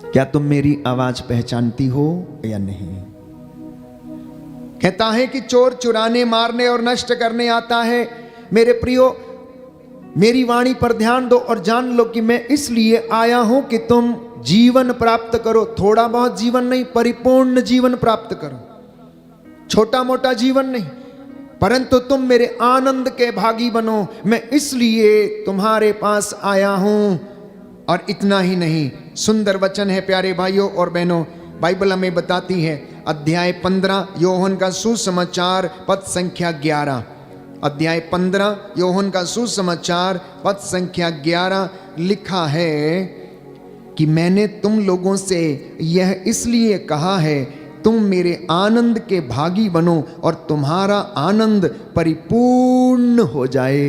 क्या तुम मेरी आवाज पहचानती हो या नहीं? कहता है कि चोर चुराने, मारने और नष्ट करने आता है। मेरे प्रियो, मेरी वाणी पर ध्यान दो और जान लो कि मैं इसलिए आया हूं कि तुम जीवन प्राप्त करो। थोड़ा बहुत जीवन नहीं, परिपूर्ण जीवन प्राप्त करो। छोटा मोटा जीवन नहीं, परंतु तुम मेरे आनंद के भागी बनो। मैं इसलिए तुम्हारे पास आया हूं। और इतना ही नहीं, सुंदर वचन है प्यारे भाइयों और बहनों, बाइबल हमें बताती है, अध्याय 15 योहन का सुसमाचार पद संख्या 11, अध्याय 15 योहन का सुसमाचार पद संख्या 11 लिखा है कि मैंने तुम लोगों से यह इसलिए कहा है, तुम मेरे आनंद के भागी बनो और तुम्हारा आनंद परिपूर्ण हो जाए।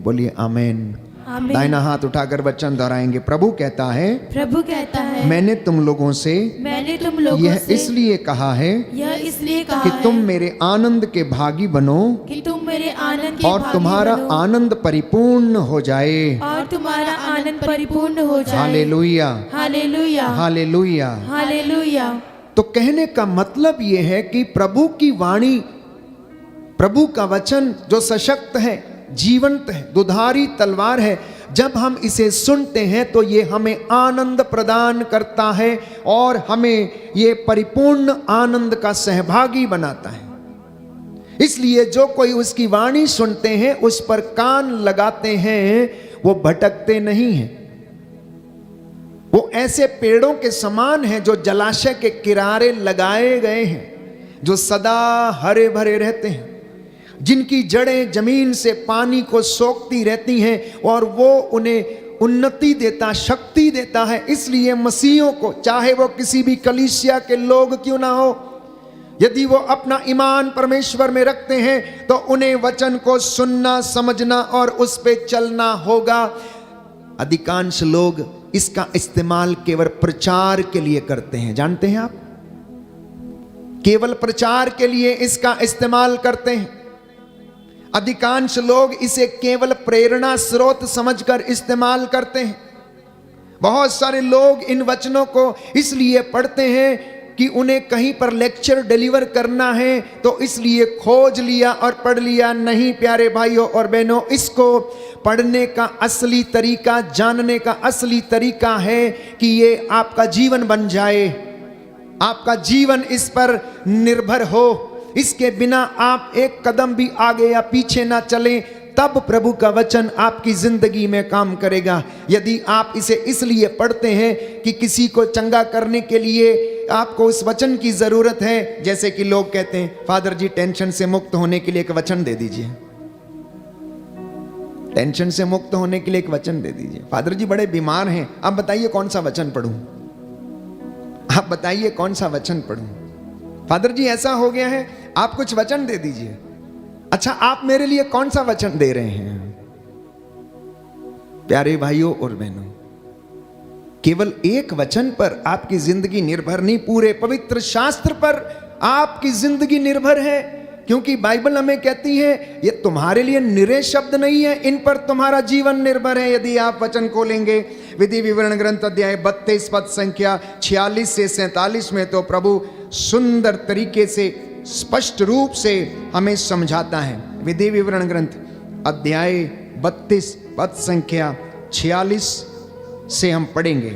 बोलिए आमेन। आमीन। दाहिना हाथ उठाकर वचन दोहराएंगे। प्रभु कहता है, प्रभु कहता है, मैंने तुम लोगों से मैंने तुम लोगों यह से इसलिए कहा है यह इसलिए कहा कि है तुम मेरे आनंद के भागी बनो कि तुम मेरे आनंद के और भागी तुम्हारा बनो आनंद परिपूर्ण हो जाए। और तुम्हारा आनंद परिपूर्ण हो जाए। Hallelujah, hallelujah, hallelujah. हालेलुया। तो कहने का मतलब यह है कि प्रभु की वाणी, प्रभु का वचन जो सशक्त है, जीवंत है, दुधारी तलवार है, जब हम इसे सुनते हैं तो ये हमें आनंद प्रदान करता है और हमें ये परिपूर्ण आनंद का सहभागी बनाता है। इसलिए जो कोई उसकी वाणी सुनते हैं, उस पर कान लगाते हैं, वो भटकते नहीं हैं। वो ऐसे पेड़ों के समान हैं जो जलाशय के किनारे लगाए गए हैं, जो सदा हरे भरे रहते हैं, जिनकी जड़ें जमीन से पानी को सोखती रहती हैं और वो उन्हें उन्नति देता, शक्ति देता है। इसलिए मसीहों को, चाहे वो किसी भी कलीसिया के लोग क्यों ना हो, यदि वो अपना ईमान परमेश्वर में रखते हैं तो उन्हें वचन को सुनना, समझना और उस पे चलना होगा। अधिकांश लोग इसका इस्तेमाल केवल प्रचार के लिए करते हैं, जानते हैं आप? केवल प्रचार के लिए इसका इस्तेमाल करते हैं। अधिकांश लोग इसे केवल प्रेरणा स्रोत समझकर इस्तेमाल करते हैं। बहुत सारे लोग इन वचनों को इसलिए पढ़ते हैं कि उन्हें कहीं पर लेक्चर डिलीवर करना है, तो इसलिए खोज लिया और पढ़ लिया। नहीं प्यारे भाइयों और बहनों, इसको पढ़ने का असली तरीका, जानने का असली तरीका है कि ये आपका जीवन बन जाए, आपका जीवन इस पर निर्भर हो। इसके बिना आप एक कदम भी आगे या पीछे ना चलें, तब प्रभु का वचन आपकी जिंदगी में काम करेगा। यदि आप इसे इसलिए पढ़ते हैं कि किसी को चंगा करने के लिए आपको उस वचन की जरूरत है, जैसे कि लोग कहते हैं, फादर जी टेंशन से मुक्त होने के लिए एक वचन दे दीजिए, टेंशन से मुक्त होने के लिए एक वचन दे दीजिए। फादर जी बड़े बीमार हैं, आप बताइए कौन सा वचन पढ़ूं, आप बताइए कौन सा वचन पढ़ूं। फादर जी ऐसा हो गया है, आप कुछ वचन दे दीजिए। अच्छा, आप मेरे लिए कौन सा वचन दे रहे हैं? प्यारे भाइयों और बहनों, केवल एक वचन पर आपकी जिंदगी निर्भर नहीं, पूरे पवित्र शास्त्र पर आपकी जिंदगी निर्भर है। क्योंकि बाइबल हमें कहती है ये तुम्हारे लिए निरे शब्द नहीं है, इन पर तुम्हारा जीवन निर्भर है। यदि आप वचन खोलेंगे विधि विवरण ग्रंथ अध्याय 32 पद संख्या 46 से 47 में, तो प्रभु सुंदर तरीके से, स्पष्ट रूप से हमें समझाता है। विधि विवरण ग्रंथ अध्याय 32 पद संख्या 46 से हम पढ़ेंगे।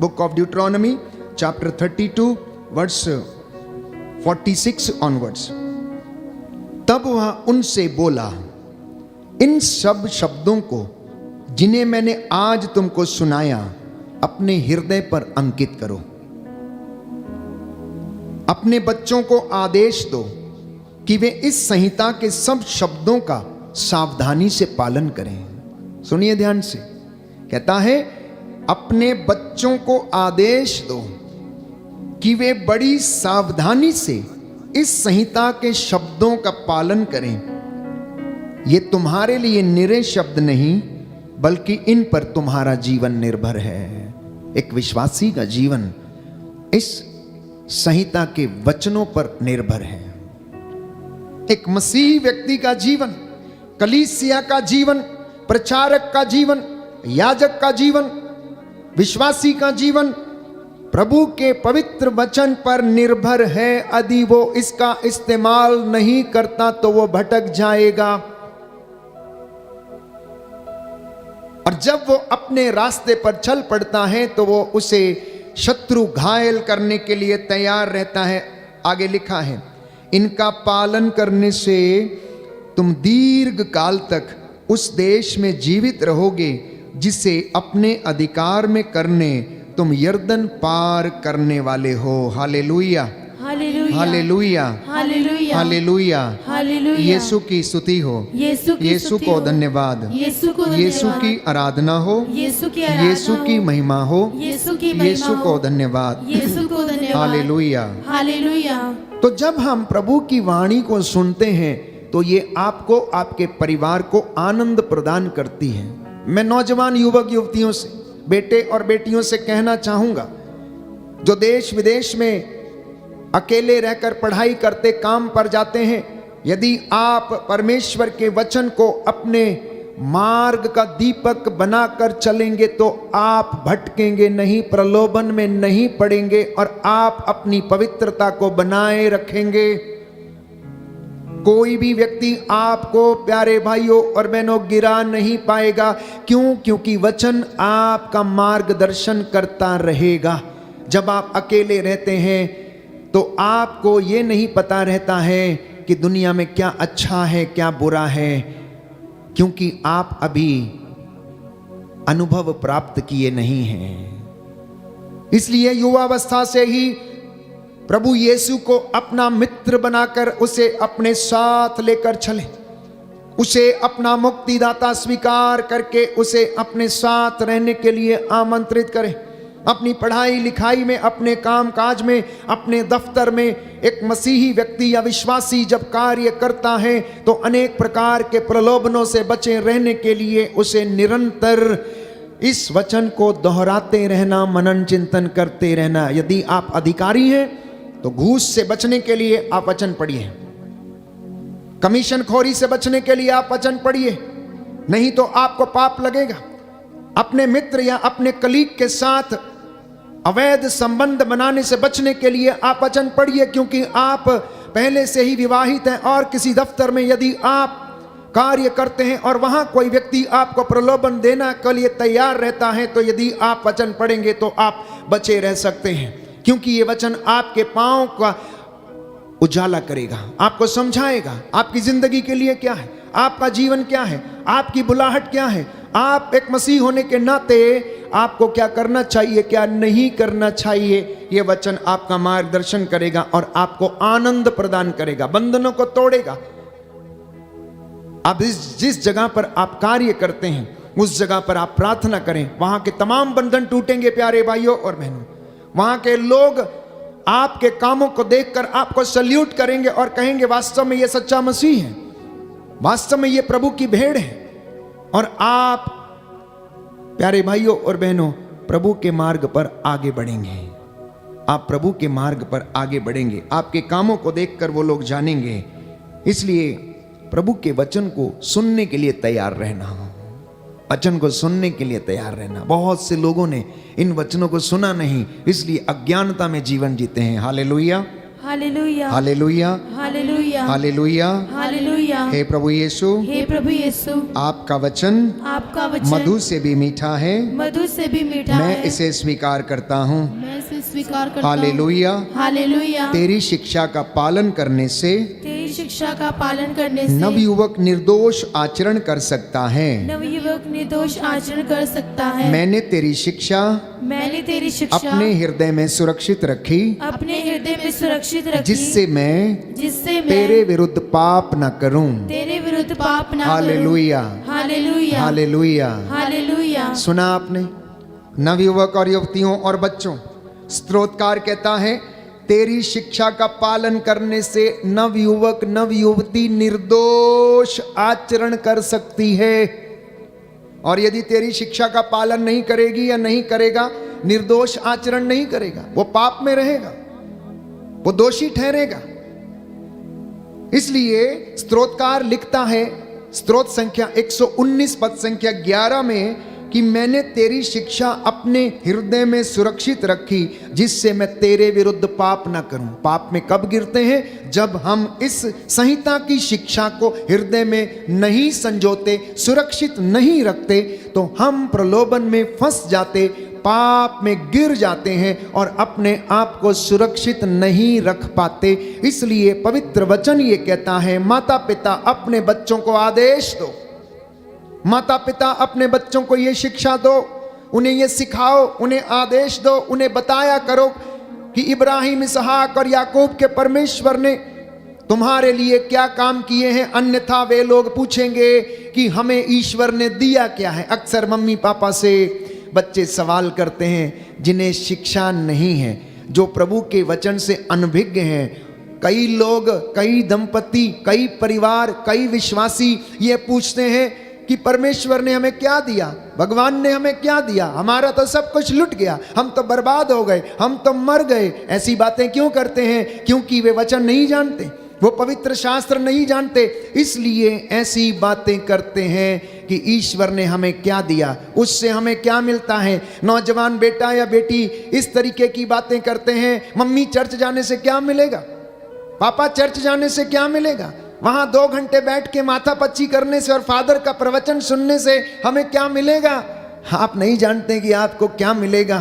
Book of Deuteronomy chapter 32 verse 46 onwards. तब वह उनसे बोला, इन सब शब्दों को जिन्हें मैंने आज तुमको सुनाया अपने हृदय पर अंकित करो। अपने बच्चों को आदेश दो कि वे इस संहिता के सब शब्दों का सावधानी से पालन करें। सुनिए ध्यान से, कहता है अपने बच्चों को आदेश दो कि वे बड़ी सावधानी से इस संहिता के शब्दों का पालन करें। ये तुम्हारे लिए निरे शब्द नहीं, बल्कि इन पर तुम्हारा जीवन निर्भर है। एक विश्वासी का जीवन इस संहिता के वचनों पर निर्भर है। एक मसीह व्यक्ति का जीवन, कलीसिया का जीवन, प्रचारक का जीवन, याजक का जीवन, विश्वासी का जीवन प्रभु के पवित्र वचन पर निर्भर है। यदि वो इसका इस्तेमाल नहीं करता तो वो भटक जाएगा, और जब वो अपने रास्ते पर चल पड़ता है तो वो उसे शत्रु घायल करने के लिए तैयार रहता है। आगे लिखा है, इनका पालन करने से तुम दीर्घ काल तक उस देश में जीवित रहोगे जिसे अपने अधिकार में करने तुम यर्दन पार करने वाले हो। Hallelujah, hallelujah hallelujah hallelujah hallelujah. Hallelujah. यीशु की स्तुति हो, यीशु की यीशु स्तुति को हो। धन्यवाद, यीशु को यीशु धन्यवाद। की आराधना हो, यीशु की आराधना यीशु की हो। महिमा हो, यीशु की महिमा यीशु हो। को धन्यवाद। यीशु को धन्यवाद। हालेलुया। हालेलुया। तो जब हम प्रभु की वाणी को सुनते हैं तो ये आपको, आपके परिवार को आनंद प्रदान करती है। मैं नौजवान युवक युवतियों से, बेटे और बेटियों से कहना चाहूंगा, जो देश विदेश में अकेले रहकर पढ़ाई करते, काम पर जाते हैं, यदि आप परमेश्वर के वचन को अपने मार्ग का दीपक बनाकर चलेंगे तो आप भटकेंगे नहीं, प्रलोभन में नहीं पड़ेंगे और आप अपनी पवित्रता को बनाए रखेंगे। कोई भी व्यक्ति आपको, प्यारे भाइयों और बहनों, गिरा नहीं पाएगा। क्यों? क्योंकि वचन आपका मार्गदर्शन करता रहेगा। जब आप अकेले रहते हैं तो आपको ये नहीं पता रहता है कि दुनिया में क्या अच्छा है क्या बुरा है, क्योंकि आप अभी अनुभव प्राप्त किए नहीं हैं। इसलिए युवावस्था से ही प्रभु यीशु को अपना मित्र बनाकर उसे अपने साथ लेकर चले, उसे अपना मुक्तिदाता स्वीकार करके उसे अपने साथ रहने के लिए आमंत्रित करें। अपनी पढ़ाई लिखाई में, अपने काम काज में, अपने दफ्तर में एक मसीही व्यक्ति या विश्वासी जब कार्य करता है तो अनेक प्रकार के प्रलोभनों से बचे रहने के लिए उसे निरंतर इस वचन को दोहराते रहना, मनन चिंतन करते रहना। यदि आप अधिकारी हैं तो घूस से बचने के लिए आप वचन पढ़िए, कमीशन खोरी से बचने के लिए आप वचन पढ़िए, नहीं तो आपको पाप लगेगा। अपने मित्र या अपने कलीग के साथ अवैध संबंध बनाने से बचने के लिए आप वचन पढ़िए, क्योंकि आप पहले से ही विवाहित हैं और किसी दफ्तर में यदि आप कार्य करते हैं और वहां कोई व्यक्ति आपको प्रलोभन देना के लिए तैयार रहता है, तो यदि आप वचन पढ़ेंगे तो आप बचे रह सकते हैं, क्योंकि ये वचन आपके पांव का उजाला करेगा, आपको समझाएगा आपकी जिंदगी के लिए क्या है, आपका जीवन क्या है, आपकी बुलाहट क्या है, आप एक मसीह होने के नाते आपको क्या करना चाहिए, क्या नहीं करना चाहिए। ये वचन आपका मार्गदर्शन करेगा और आपको आनंद प्रदान करेगा, बंधनों को तोड़ेगा। अब जिस जगह पर आप कार्य करते हैं उस जगह पर आप प्रार्थना करें, वहां के तमाम बंधन टूटेंगे प्यारे भाइयों और बहनों। वहां के लोग आपके कामों को देखकर आपको सल्यूट करेंगे और कहेंगे वास्तव में ये सच्चा मसीह है, वास्तव में ये प्रभु की भेड़ है। और आप प्यारे भाइयों और बहनों प्रभु के मार्ग पर आगे बढ़ेंगे, आप प्रभु के मार्ग पर आगे बढ़ेंगे, आपके कामों को देखकर वो लोग जानेंगे। इसलिए प्रभु के वचन को सुनने के लिए तैयार रहना, वचन को सुनने के लिए तैयार रहना। बहुत से लोगों ने इन वचनों को सुना नहीं, इसलिए अज्ञानता में जीवन जीते हैं। Hallelujah hallelujah hallelujah hallelujah hallelujah. Hallelujah. हे प्रभु यीशु, हे प्रभु यीशु, आपका वचन आपका वचन मधु से भी मीठा है, मधु से भी मीठा मैं है, इसे स्वीकार करता हूँ। मैं इसे स्वीकार करता हूँ। हालेलुया। हालेलुया। तेरी शिक्षा का पालन करने से तेरी शिक्षा का पालन करने से नवयुवक निर्दोष आचरण कर सकता है। नवयुवक निर्दोष आचरण कर सकता है। मैंने तेरी शिक्षा मैंने तेरी शिक्षा अपने हृदय में सुरक्षित रखी, अपने हृदय में सुरक्षित रखी, जिससे मैं मैं तेरे विरुद्ध पाप न करूं। तेरे विरुद्ध पाप ना करूं। Hallelujah hallelujah hallelujah. हालेलुया। सुना आपने? नवयुवक और युवतियों और बच्चों, स्तोत्रकार कहता है तेरी शिक्षा का पालन करने से नवयुवक नवयुवती निर्दोष आचरण कर सकती है। और यदि तेरी शिक्षा का पालन नहीं करेगी या नहीं करेगा, निर्दोष आचरण नहीं करेगा, वो पाप में रहेगा, वो दोषी ठहरेगा। इसलिए स्तोत्रकार लिखता है, स्तोत्र संख्या 119 पद संख्या 11 में, कि मैंने तेरी शिक्षा अपने हृदय में सुरक्षित रखी, जिससे मैं तेरे विरुद्ध पाप ना करूं। पाप में कब गिरते हैं? जब हम इस संहिता की शिक्षा को हृदय में नहीं संजोते, सुरक्षित नहीं रखते, तो हम प्रलोभन में फंस जाते, पाप में गिर जाते हैं और अपने आप को सुरक्षित नहीं रख पाते। इसलिए पवित्र वचन ये कहता है, माता पिता अपने बच्चों को आदेश दो, माता पिता अपने बच्चों को ये शिक्षा दो, उन्हें ये सिखाओ, उन्हें आदेश दो, उन्हें बताया करो कि इब्राहिम, इसहाक और याकूब के परमेश्वर ने तुम्हारे लिए क्या काम किए हैं, अन्यथा वे लोग पूछेंगे कि हमें ईश्वर ने दिया क्या है। अक्सर मम्मी पापा से बच्चे सवाल करते हैं जिन्हें शिक्षा नहीं है, जो प्रभु के वचन से अनभिज्ञ हैं। कई लोग, कई दंपति, कई परिवार, कई विश्वासी ये पूछते हैं कि परमेश्वर ने हमें क्या दिया, भगवान ने हमें क्या दिया, हमारा तो सब कुछ लुट गया, हम तो बर्बाद हो गए, हम तो मर गए। ऐसी बातें क्यों करते हैं? क्योंकि वे वचन नहीं जानते, वो पवित्र शास्त्र नहीं जानते, इसलिए ऐसी बातें करते हैं कि ईश्वर ने हमें क्या दिया, उससे हमें क्या मिलता है। नौजवान बेटा या बेटी इस तरीके की बातें करते हैं, मम्मी चर्च जाने से क्या मिलेगा, पापा चर्च जाने से क्या मिलेगा, वहां 2 घंटे बैठ के माथा पच्ची करने से और फादर का प्रवचन सुनने से हमें क्या मिलेगा। आप नहीं जानते कि आपको क्या मिलेगा।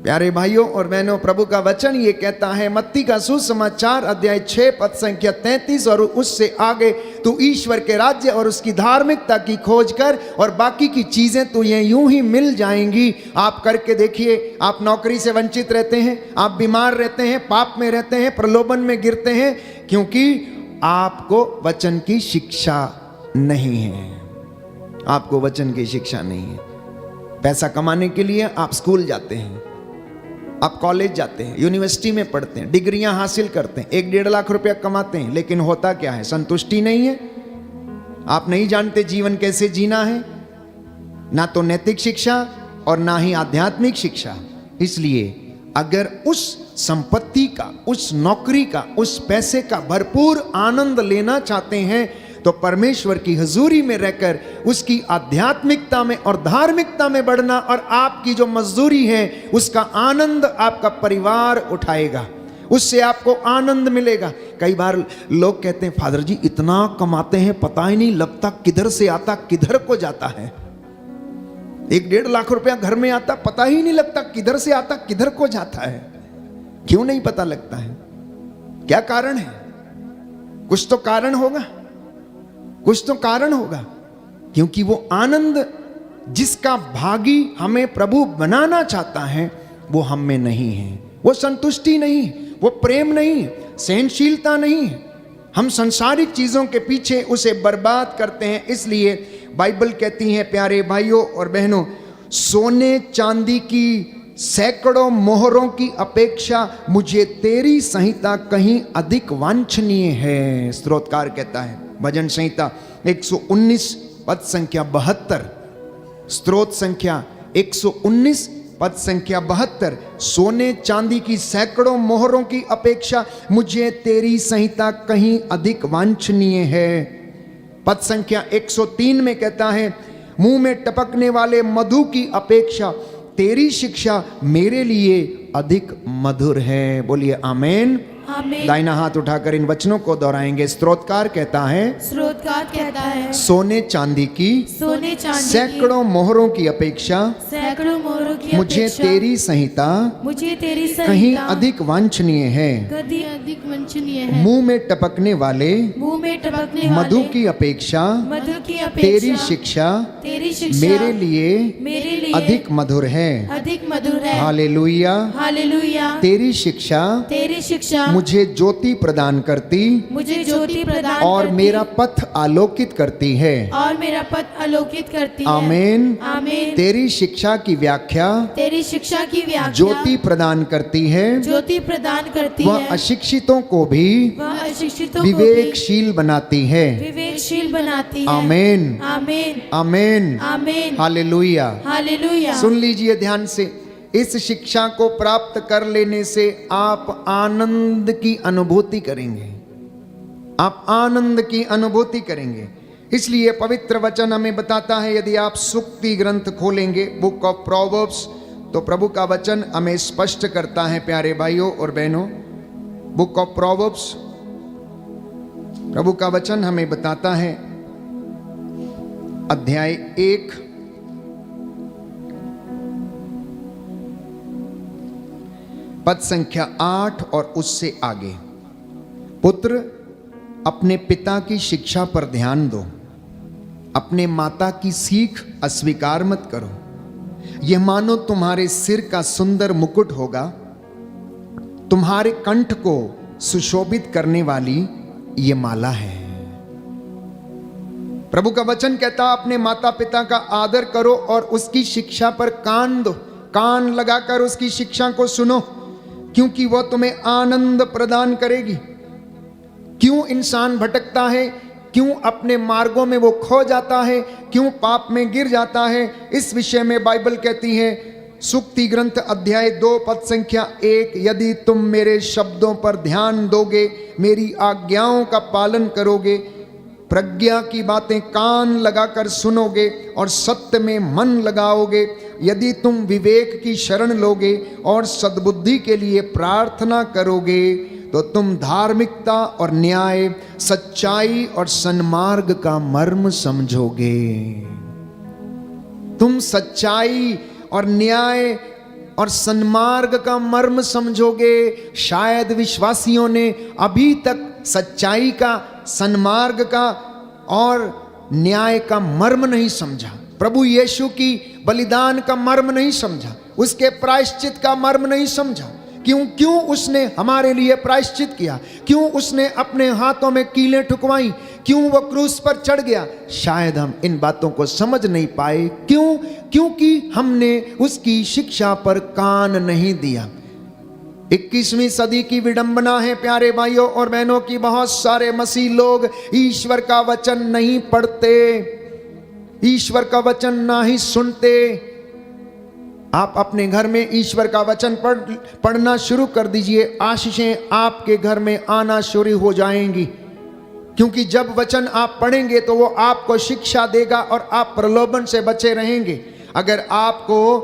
प्यारे भाइयों और बहनों, प्रभु का वचन ये कहता है, मत्ती का सुसमाचार अध्याय 6 पद संख्या 33 और उससे आगे, तू ईश्वर के राज्य और उसकी धार्मिकता की खोज कर और बाकी की चीजें तुझे यूं ही मिल जाएंगी। आप करके देखिए, आप नौकरी से वंचित रहते हैं, आप बीमार रहते हैं, पाप में रहते हैं, प्रलोभन में गिरते हैं, क्योंकि आपको वचन की शिक्षा नहीं है। आपको वचन की शिक्षा नहीं है। पैसा कमाने के लिए आप स्कूल जाते हैं, आप कॉलेज जाते हैं, यूनिवर्सिटी में पढ़ते हैं, डिग्रियां हासिल करते हैं, 1-1.5 लाख रुपया कमाते हैं, लेकिन होता क्या है? संतुष्टि नहीं है। आप नहीं जानते जीवन कैसे जीना है, ना तो नैतिक शिक्षा और ना ही आध्यात्मिक शिक्षा। इसलिए अगर उस संपत्ति का, उस नौकरी का, उस पैसे का भरपूर आनंद लेना चाहते हैं तो परमेश्वर की हुजूरी में रहकर उसकी आध्यात्मिकता में और धार्मिकता में बढ़ना, और आपकी जो मजदूरी है उसका आनंद आपका परिवार उठाएगा, उससे आपको आनंद मिलेगा। कई बार लोग कहते हैं, फादर जी इतना कमाते हैं, पता ही नहीं लगता किधर से आता किधर को जाता है। 1-1.5 लाख रुपया घर में आता, पता ही नहीं लगता किधर से आता किधर को जाता है। क्यों नहीं पता लगता है? क्या कारण है? कुछ तो कारण होगा, कुछ तो कारण होगा, क्योंकि वो आनंद जिसका भागी हमें प्रभु बनाना चाहता है वो हम में नहीं है। वो संतुष्टि नहीं, वो प्रेम नहीं, सहनशीलता नहीं है। हम संसारिक चीजों के पीछे उसे बर्बाद करते हैं। इसलिए बाइबल कहती है, प्यारे भाइयों और बहनों, सोने चांदी की सैकड़ों मोहरों की अपेक्षा मुझे तेरी संहिता कहीं अधिक वांछनीय है। स्तोत्रकार कहता है, भजन संहिता 119 पद संख्या 72, स्तोत्र संख्या 119 पद संख्या 72, सोने चांदी की सैकड़ों मोहरों की अपेक्षा मुझे तेरी संहिता कहीं अधिक वांछनीय है। पद संख्या 103 में कहता है, मुंह में टपकने वाले मधु की अपेक्षा तेरी शिक्षा मेरे लिए अधिक मधुर है। बोलिए आमीन। आमीन। दाहिना हाथ उठाकर इन वचनों को दोहराएंगे। स्तोत्रकार कहता है, स्रोतकार कहता है, सोने चांदी की सैकड़ों मोहरों की अपेक्षा मोहरों की मुझे अपेक्षा तेरी संहिता मुझे तेरी कहीं संहिता अधिक वांछनीय है। कहीं अधिक वांछनीय है। मुंह में टपकने वाले मधु की अपेक्षा तेरी शिक्षा मेरे लिए अधिक मधुर है। हालेलुया। हालेलुया। तेरी शिक्षा मुझे ज्योति प्रदान करती और मेरा पथ आलोकित करती है। आमीन। आमीन। तेरी शिक्षा की व्याख्या ज्योति प्रदान करती है। वह अशिक्षितों को भी विवेकशील बनाती है। आमीन। आमीन। आमीन। आमीन। हालेलुया। हालेलुया। सुन लीजिए ध्यान से, इस शिक्षा को प्राप्त कर लेने से आप आनंद की अनुभूति करेंगे। आप आनंद की अनुभूति करेंगे। इसलिए पवित्र वचन हमें बताता है, यदि आप सुक्ति ग्रंथ खोलेंगे, बुक ऑफ प्रोवर्ब्स, तो प्रभु का वचन हमें स्पष्ट करता है, प्यारे भाइयों और बहनों, बुक ऑफ प्रोवर्ब्स, प्रभु का वचन हमें बताता है, अध्याय 1 पद संख्या 8 और उससे आगे, पुत्र अपने पिता की शिक्षा पर ध्यान दो, अपने माता की सीख अस्वीकार मत करो। यह मानो तुम्हारे सिर का सुंदर मुकुट होगा तुम्हारे कंठ को सुशोभित करने वाली ये माला है। प्रभु का वचन कहता, अपने माता पिता का आदर करो और उसकी शिक्षा पर कान दो, कान लगाकर उसकी शिक्षा को सुनो, क्योंकि वह तुम्हें आनंद प्रदान करेगी। क्यों इंसान भटकता है, क्यों अपने मार्गों में वो खो जाता है, क्यों पाप में गिर जाता है, इस विषय में बाइबल कहती है, सूक्ति ग्रंथ अध्याय 2 पद संख्या 1, यदि तुम मेरे शब्दों पर ध्यान दोगे, मेरी आज्ञाओं का पालन करोगे, प्रज्ञा की बातें कान लगाकर सुनोगे और सत्य में मन लगाओगे, यदि तुम विवेक की शरण लोगे और सद्बुद्धि के लिए प्रार्थना करोगे, तो तुम धार्मिकता और न्याय, सच्चाई और सन्मार्ग का मर्म समझोगे। तुम सच्चाई और न्याय और सन्मार्ग का मर्म समझोगे। शायद विश्वासियों ने अभी तक सच्चाई का, सन्मार्ग का और न्याय का मर्म नहीं समझा, प्रभु यीशु की बलिदान का मर्म नहीं समझा, उसके प्रायश्चित का मर्म नहीं समझा। क्यों उसने हमारे लिए प्रायश्चित किया, क्यों उसने अपने हाथों में कीलें ठुकवाई, क्यों वो क्रूस पर चढ़ गया, शायद हम इन बातों को समझ नहीं पाए। क्योंकि हमने उसकी शिक्षा पर कान नहीं दिया। 21वीं सदी की विडंबना है प्यारे भाइयों और बहनों की, बहुत सारे मसीह लोग ईश्वर का वचन नहीं पढ़ते, ईश्वर का वचन ना ही सुनते। आप अपने घर में ईश्वर का वचन पढ़ना शुरू कर दीजिए, आशीषें आपके घर में आना शुरू हो जाएंगी। क्योंकि जब वचन आप पढ़ेंगे तो वो आपको शिक्षा देगा और आप प्रलोभन से बचे रहेंगे। अगर आपको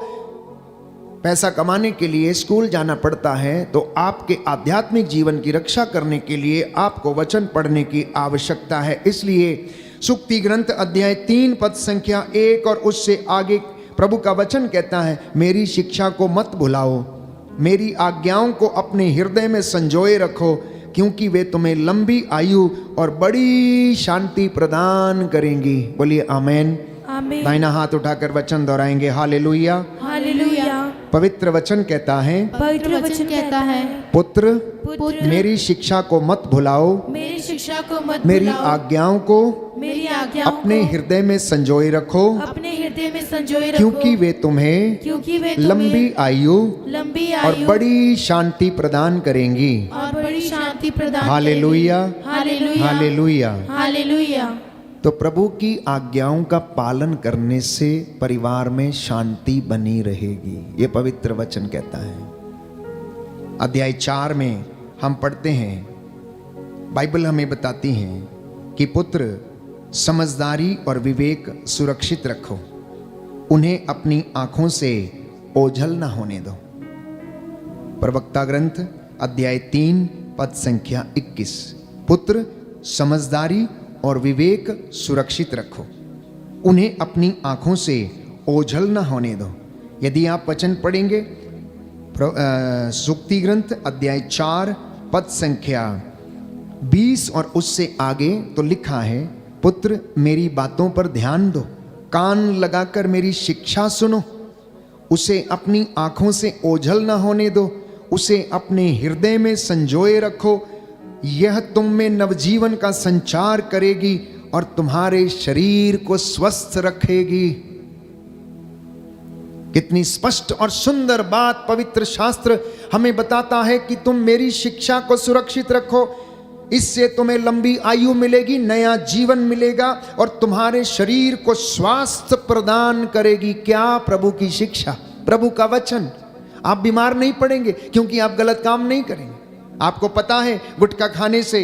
पैसा कमाने के लिए स्कूल जाना पड़ता है तो आपके आध्यात्मिक जीवन की रक्षा करने के लिए आपको वचन पढ़ने की आवश्यकता है। इसलिए सूक्ति ग्रंथ अध्याय 3 पद संख्या 1 और उससे आगे प्रभु का वचन कहता है, मेरी शिक्षा को मत भुलाओ, मेरी आज्ञाओं को अपने हृदय में संजोए रखो, क्योंकि वे तुम्हें लंबी आयु और बड़ी शांति प्रदान करेंगी। बोलिए आमेन। आमीन। दाहिना हाथ उठाकर वचन दोहराएंगे, हालेलुया। हालेलुया। पवित्र वचन कहता है, पवित्र वचन कहता है, पुत्र पुत्र मेरी शिक्षा को मत भुलाओ, मेरी शिक्षा को मत मेरी भुलाओ, आज्ञाओं को मेरी आज्ञाओं अपने को हृदय में संजोए रखो, अपने हृदय में संजोए रखो, क्योंकि वे तुम्हें लंबी आयु लंबी और आयु बड़ी शांति प्रदान करेंगी। और बड़ी शांति प्रदान हालेलुया, हालेलुया, हालेलुया। हालेलुया। तो प्रभु की आज्ञाओं का पालन करने से परिवार में शांति बनी रहेगी, ये पवित्र वचन कहता है। अध्याय 4 में हम पढ़ते हैं, बाइबल हमें बताती है कि पुत्र समझदारी और विवेक सुरक्षित रखो, उन्हें अपनी आंखों से ओझल न होने दो। प्रवक्ता ग्रंथ अध्याय 3 पद संख्या 21, पुत्र समझदारी और विवेक सुरक्षित रखो, उन्हें अपनी आंखों से ओझल न होने दो। यदि आप वचन पढ़ेंगे सूक्ति ग्रंथ अध्याय 4 पद संख्या 20 और उससे आगे तो लिखा है, पुत्र मेरी बातों पर ध्यान दो, कान लगाकर मेरी शिक्षा सुनो, उसे अपनी आंखों से ओझल न होने दो, उसे अपने हृदय में संजोए रखो, यह तुम में नवजीवन का संचार करेगी और तुम्हारे शरीर को स्वस्थ रखेगी। कितनी स्पष्ट और सुंदर बात पवित्र शास्त्र हमें बताता है कि तुम मेरी शिक्षा को सुरक्षित रखो, इससे तुम्हें लंबी आयु मिलेगी, नया जीवन मिलेगा और तुम्हारे शरीर को स्वास्थ्य प्रदान करेगी। क्या? प्रभु की शिक्षा, प्रभु का वचन। आप बीमार नहीं पड़ेंगे क्योंकि आप गलत काम नहीं करेंगे। आपको पता है गुटखा खाने से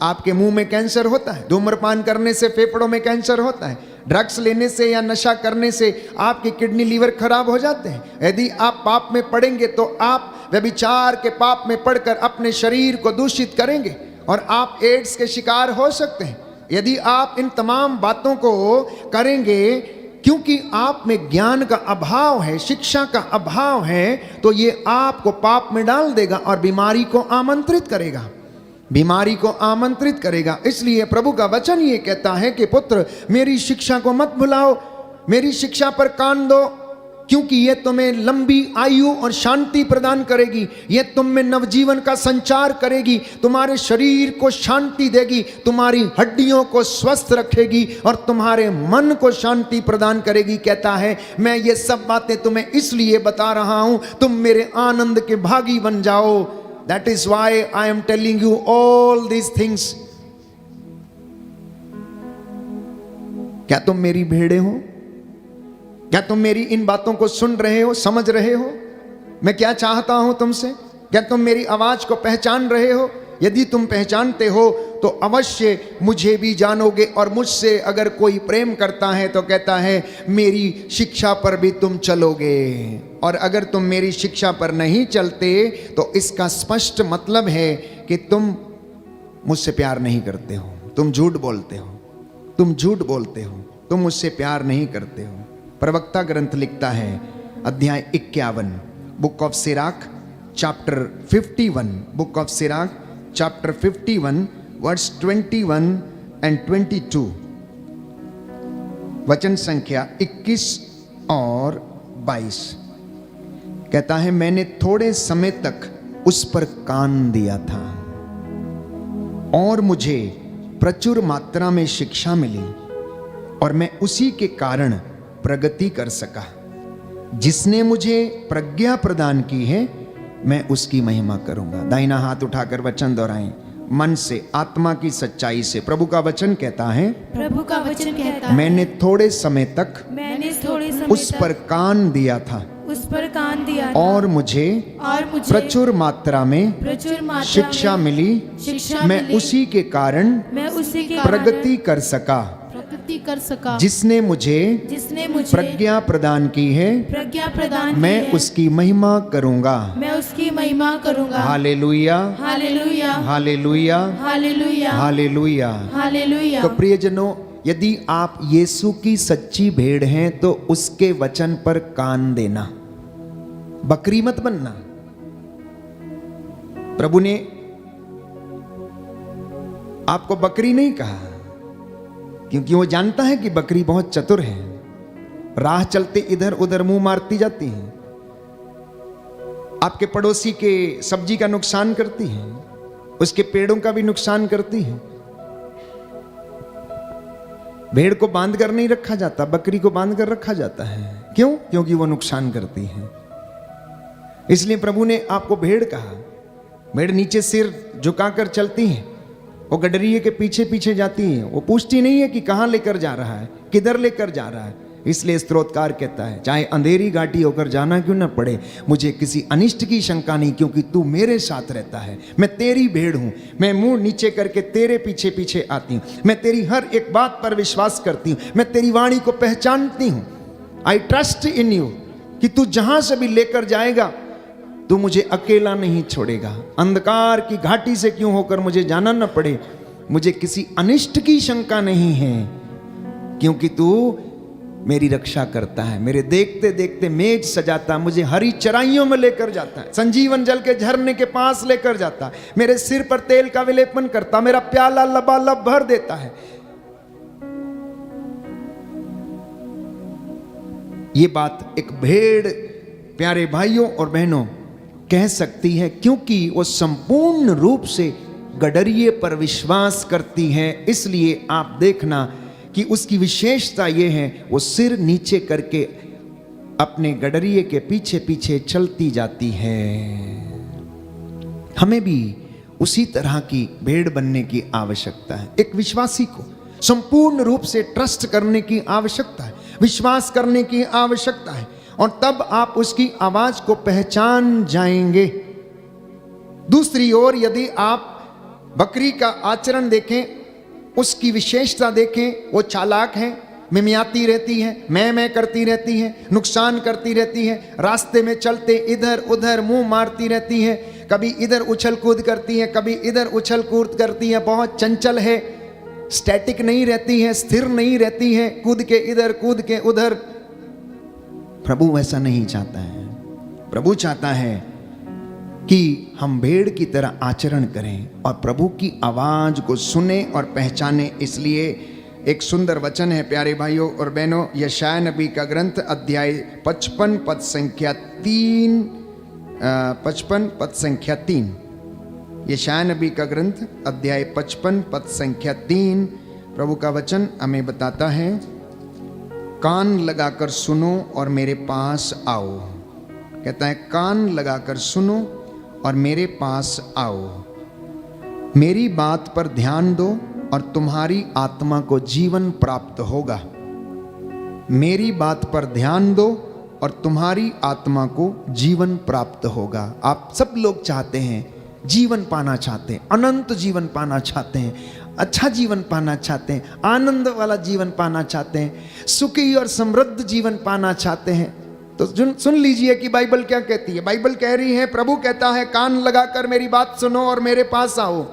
आपके मुंह में कैंसर होता है, धूम्रपान करने से फेफड़ों में कैंसर होता है, ड्रग्स लेने से या नशा करने से आपकी किडनी लीवर खराब हो जाते हैं। यदि आप पाप में पड़ेंगे तो आप व्यभिचार के पाप में पड़कर अपने शरीर को दूषित करेंगे और आप एड्स के शिकार हो सकते हैं। यदि आप इन तमाम बातों को करेंगे क्योंकि आप में ज्ञान का अभाव है, शिक्षा का अभाव है, तो ये आपको पाप में डाल देगा और बीमारी को आमंत्रित करेगा, बीमारी को आमंत्रित करेगा। इसलिए प्रभु का वचन ये कहता है कि पुत्र मेरी शिक्षा को मत भुलाओ, मेरी शिक्षा पर कान दो, क्योंकि ये तुम्हें लंबी आयु और शांति प्रदान करेगी, ये तुम में नवजीवन का संचार करेगी, तुम्हारे शरीर को शांति देगी, तुम्हारी हड्डियों को स्वस्थ रखेगी और तुम्हारे मन को शांति प्रदान करेगी। कहता है मैं ये सब बातें तुम्हें इसलिए बता रहा हूं, तुम मेरे आनंद के भागी बन जाओ। That is why I am telling you all these things. क्या तुम मेरी भेड़े हो? क्या तुम मेरी इन बातों को सुन रहे हो, समझ रहे हो? मैं क्या चाहता हूं तुमसे? क्या तुम मेरी आवाज को पहचान रहे हो? यदि तुम पहचानते हो तो अवश्य मुझे भी जानोगे, और मुझसे अगर कोई प्रेम करता है तो कहता है मेरी शिक्षा पर भी तुम चलोगे। और अगर तुम मेरी शिक्षा पर नहीं चलते तो इसका स्पष्ट मतलब है कि तुम मुझसे प्यार नहीं करते हो, तुम झूठ बोलते हो, तुम झूठ बोलते हो, तुम मुझसे प्यार नहीं करते हो। प्रवक्ता ग्रंथ लिखता है अध्याय 51, book of Sirach chapter 51, book of Sirach chapter 51 verse 21 and 22, वचन संख्या 21 और 22। कहता है मैंने थोड़े समय तक उस पर कान दिया था और मुझे प्रचुर मात्रा में शिक्षा मिली और मैं उसी के कारण प्रगति कर सका। जिसने मुझे प्रज्ञा प्रदान की है मैं उसकी महिमा करूंगा। दाहिना हाथ उठाकर वचन दोहराएं, मन से, आत्मा की सच्चाई से। प्रभु का वचन कहता है, प्रभु का वचन कहता है, मैंने थोड़े समय तक उस पर कान दिया था और मुझे प्रचुर मात्रा में शिक्षा मिली, मैं उसी के कारण प्रगति कर सका। जिसने मुझे प्रज्ञा प्रदान की है मैं उसकी महिमा करूंगा। Hallelujah, hallelujah, hallelujah, hallelujah, hallelujah, hallelujah. तो प्रियजनों, यदि आप यीशु की सच्ची भेड़ हैं तो उसके वचन पर कान देना, बकरी मत बनना। प्रभु ने आपको बकरी नहीं कहा क्योंकि वो जानता है कि बकरी बहुत चतुर है, राह चलते इधर उधर मुंह मारती जाती है, आपके पड़ोसी के सब्जी का नुकसान करती है, उसके पेड़ों का भी नुकसान करती है। भेड़ को बांध कर नहीं रखा जाता, बकरी को बांध कर रखा जाता है। क्यों? क्योंकि वो नुकसान करती है। इसलिए प्रभु ने आपको भेड़ कहा। भेड़ नीचे सिर झुकाकर चलती है, वो गडरिये के पीछे पीछे जाती है, वो पूछती नहीं है कि कहां लेकर जा रहा है, किधर लेकर जा रहा है। इसलिए स्तोत्रकार कहता है चाहे अंधेरी घाटी होकर जाना क्यों न पड़े, मुझे किसी अनिष्ट की शंका नहीं, क्योंकि तू मेरे साथ रहता है। मैं तेरी भेड़ हूं, मैं मुंह नीचे करके तेरे पीछे पीछे आती हूं, मैं तेरी हर एक बात पर विश्वास करती हूं, मैं तेरी वाणी को पहचानती हूं। आई ट्रस्ट इन यू कि तू जहां से भी लेकर जाएगा तू मुझे अकेला नहीं छोड़ेगा। अंधकार की घाटी से क्यों होकर मुझे जाना न पड़े, मुझे किसी अनिष्ट की शंका नहीं है, क्योंकि तू मेरी रक्षा करता है। मेरे देखते देखते मेज सजाता, मुझे हरी चराइयों में लेकर जाता है, संजीवन जल के झरने के पास लेकर जाता, मेरे सिर पर तेल का विलेपन करता, मेरा प्याला लबालब भर देता है। ये बात एक भेड़ प्यारे भाइयों और बहनों कह सकती है, क्योंकि वो संपूर्ण रूप से गडरिये पर विश्वास करती है। इसलिए आप देखना कि उसकी विशेषता यह है, वो सिर नीचे करके अपने गडरिये के पीछे पीछे चलती जाती है। हमें भी उसी तरह की भेड़ बनने की आवश्यकता है। एक विश्वासी को संपूर्ण रूप से ट्रस्ट करने की आवश्यकता है, विश्वास करने की आवश्यकता है, और तब आप उसकी आवाज को पहचान जाएंगे। दूसरी ओर यदि आप बकरी का आचरण देखें, उसकी विशेषता देखें, वो चालाक है, मिमियाती रहती है, मैं करती रहती है, नुकसान करती रहती है, रास्ते में चलते इधर उधर मुंह मारती रहती है, कभी इधर उछल कूद करती है, कभी इधर उछल कूद करती है, बहुत चंचल है, स्टैटिक नहीं रहती है, स्थिर नहीं रहती है, कूद के इधर कूद के उधर। प्रभु वैसा नहीं चाहता है। प्रभु चाहता है कि हम भेड़ की तरह आचरण करें और प्रभु की आवाज को सुने और पहचाने। इसलिए एक सुंदर वचन है प्यारे भाइयों और बहनों, यशायाह नबी का ग्रंथ अध्याय 55 पद संख्या 3, 55 पद संख्या 3। यशायाह नबी का ग्रंथ अध्याय 55 पद संख्या 3। प्रभु का वचन हमें बताता है, कान लगाकर सुनो और मेरे पास आओ। कहता है कान लगाकर सुनो और मेरे पास आओ, मेरी बात पर ध्यान दो और तुम्हारी आत्मा को जीवन प्राप्त होगा। मेरी बात पर ध्यान दो और तुम्हारी आत्मा को जीवन प्राप्त होगा। आप सब लोग चाहते हैं, जीवन पाना चाहते हैं, अनंत जीवन पाना चाहते हैं, अच्छा जीवन पाना चाहते हैं, आनंद वाला जीवन पाना चाहते हैं, सुखी और समृद्ध जीवन पाना चाहते हैं। तो सुन लीजिए कि बाइबल क्या कहती है। बाइबल कह रही है, प्रभु कहता है कान लगाकर मेरी बात सुनो और मेरे पास आओ,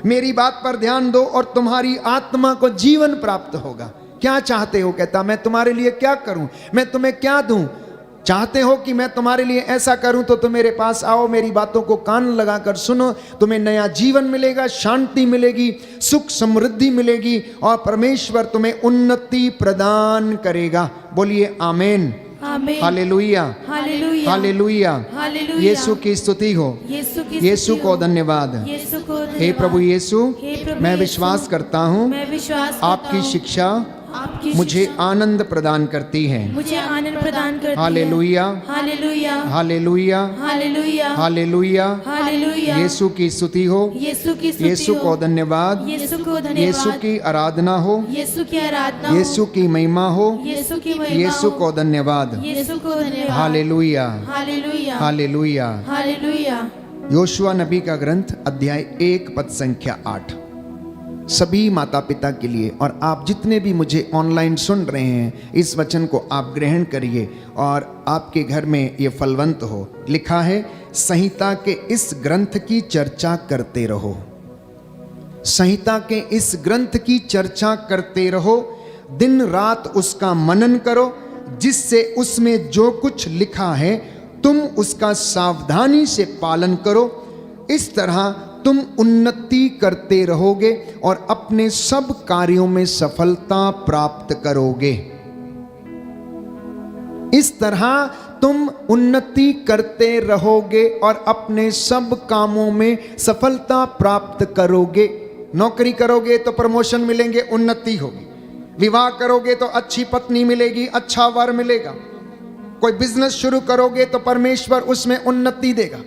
मेरी बात पर ध्यान दो और तुम्हारी आत्मा को जीवन प्राप्त होगा। क्या चाहते हो? कहता मैं तुम्हारे लिए क्या करूं, मैं तुम्हें क्या दूं? चाहते हो कि मैं तुम्हारे लिए ऐसा करूं तो तुम मेरे पास आओ, मेरी बातों को कान लगाकर सुनो, तुम्हें नया जीवन मिलेगा, शांति मिलेगी, सुख समृद्धि मिलेगी और परमेश्वर तुम्हें उन्नति प्रदान करेगा। बोलिए आमीन, हालेलुया, हालेलुया, हालेलुया, हालेलुया। यीशु की स्तुति हो, यीशु को धन्यवाद। हे प्रभु यीशु, मैं विश्वास करता हूँ आपकी शिक्षा मुझे आनंद प्रदान करती है। मुझे आनंद प्रदान करती है। Hallelujah, hallelujah, hallelujah, hallelujah, hallelujah, hallelujah. यीशु की स्तुति हो, यीशु को धन्यवाद, यीशु की आराधना हो, यीशु की आराधना, यीशु की महिमा हो, यीशु की महिमा, यीशु को धन्यवाद। यीशु को धन्यवाद। हालेलुया, हालेलुया, हालेलुया। हालेलुया। योशुआ नबी का ग्रंथ अध्याय 1 पद संख्या 8। सभी माता पिता के लिए और आप जितने भी मुझे ऑनलाइन सुन रहे हैं, इस वचन को आप ग्रहण करिए और आपके घर में ये फलवंत हो। लिखा है, संहिता के इस ग्रंथ की चर्चा करते रहो। संहिता के इस ग्रंथ की चर्चा करते रहो, दिन रात उसका मनन करो, जिससे उसमें जो कुछ लिखा है तुम उसका सावधानी से पालन करो। इस तरह तुम उन्नति करते रहोगे और अपने सब कार्यों में सफलता प्राप्त करोगे। इस तरह तुम उन्नति करते रहोगे और अपने सब कामों में सफलता प्राप्त करोगे। नौकरी करोगे तो प्रमोशन मिलेंगे, उन्नति होगी। विवाह करोगे तो अच्छी पत्नी मिलेगी, अच्छा वर मिलेगा। कोई बिजनेस शुरू करोगे तो परमेश्वर उसमें उन्नति देगा।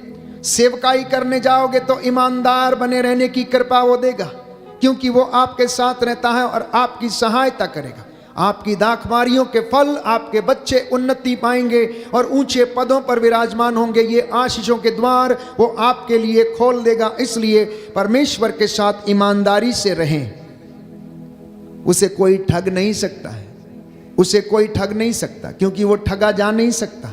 सेवकाई करने जाओगे तो ईमानदार बने रहने की कृपा वो देगा, क्योंकि वो आपके साथ रहता है और आपकी सहायता करेगा। आपकी दाखमारियों के फल आपके बच्चे उन्नति पाएंगे और ऊंचे पदों पर विराजमान होंगे। ये आशीषों के द्वार वो आपके लिए खोल देगा। इसलिए परमेश्वर के साथ ईमानदारी से रहें। उसे कोई ठग नहीं सकता है, उसे कोई ठग नहीं सकता, क्योंकि वो ठगा जा नहीं सकता।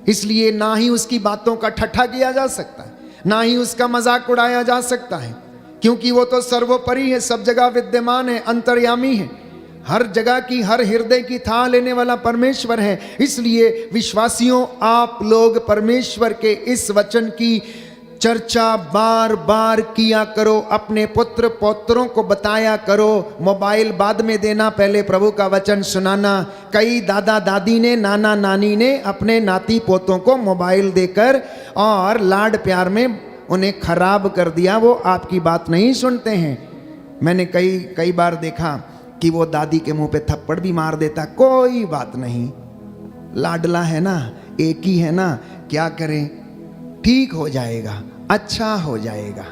इसलिए ना ही उसकी बातों का ठट्ठा किया जा सकता है, ना ही उसका मजाक उड़ाया जा सकता है, क्योंकि वो तो सर्वोपरि है, सब जगह विद्यमान है, अंतर्यामी है, हर जगह की हर हृदय की थाह लेने वाला परमेश्वर है। इसलिए विश्वासियों, आप लोग परमेश्वर के इस वचन की चर्चा बार बार किया करो, अपने पुत्र पौत्रों को बताया करो। मोबाइल बाद में देना, पहले प्रभु का वचन सुनाना। कई दादा दादी ने, नाना नानी ने अपने नाती पोतों को मोबाइल देकर और लाड प्यार में उन्हें खराब कर दिया। वो आपकी बात नहीं सुनते हैं। मैंने कई बार देखा कि वो दादी के मुंह पे थप्पड़ भी मार देता, कोई बात नहीं, लाडला है ना, एक ही है ना, क्या करें, ठीक हो जाएगा, अच्छा हो जाएगा।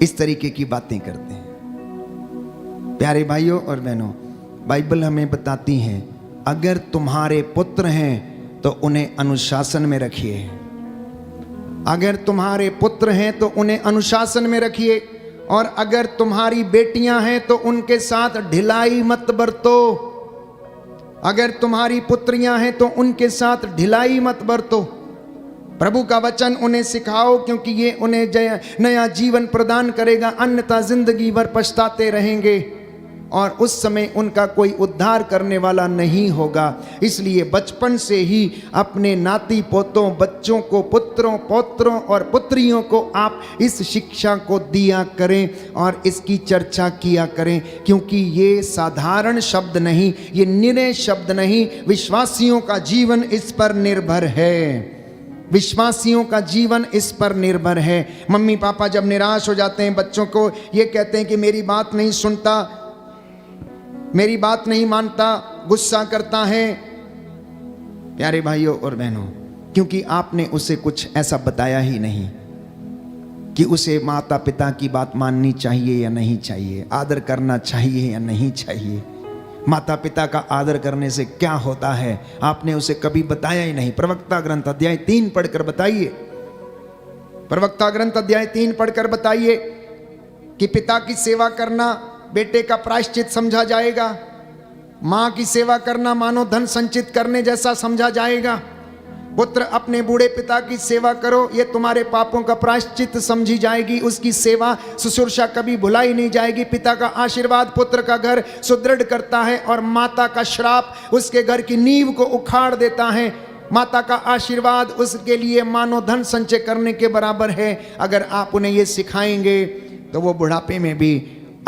इस तरीके की बातें करते हैं। प्यारे भाइयों और बहनों, बाइबल हमें बताती है, अगर तुम्हारे पुत्र हैं तो उन्हें अनुशासन में रखिए। अगर तुम्हारे पुत्र हैं तो उन्हें अनुशासन में रखिए, और अगर तुम्हारी बेटियां हैं तो उनके साथ ढिलाई मत बरतो। अगर तुम्हारी पुत्रियां हैं तो उनके साथ ढिलाई मत बरतो। प्रभु का वचन उन्हें सिखाओ, क्योंकि ये उन्हें नया जीवन प्रदान करेगा, अन्यथा जिंदगी भर पछताते रहेंगे। और उस समय उनका कोई उद्धार करने वाला नहीं होगा। इसलिए बचपन से ही अपने नाती पोतों, बच्चों को, पुत्रों, पौत्रों और पुत्रियों को आप इस शिक्षा को दिया करें और इसकी चर्चा किया करें, क्योंकि ये साधारण शब्द नहीं, ये निरे शब्द नहीं, विश्वासियों का जीवन इस पर निर्भर है। विश्वासियों का जीवन इस पर निर्भर है। मम्मी पापा जब निराश हो जाते हैं, बच्चों को ये कहते हैं कि मेरी बात नहीं सुनता, मेरी बात नहीं मानता, गुस्सा करता है। प्यारे भाइयों और बहनों, क्योंकि आपने उसे कुछ ऐसा बताया ही नहीं कि उसे माता पिता की बात माननी चाहिए या नहीं चाहिए, आदर करना चाहिए या नहीं चाहिए, माता पिता का आदर करने से क्या होता है, आपने उसे कभी बताया ही नहीं। प्रवक्ता ग्रंथ अध्याय 3 पढ़कर बताइए, प्रवक्ता ग्रंथ अध्याय 3 पढ़कर बताइए कि पिता की सेवा करना बेटे का प्रायश्चित समझा जाएगा, माँ की सेवा करना मानो धन संचित करने जैसा समझा जाएगा। पुत्र अपने बूढ़े पिता की सेवा करो, ये तुम्हारे पापों का प्रायश्चित समझी जाएगी। उसकी सेवा शुश्रूषा कभी भुलाई नहीं जाएगी। पिता का आशीर्वाद पुत्र का घर सुदृढ़ करता है और माता का श्राप उसके घर की नींव को उखाड़ देता है। माता का आशीर्वाद उसके लिए मानो धन संचय करने के बराबर है। अगर आप उन्हें ये सिखाएंगे तो वो बुढ़ापे में भी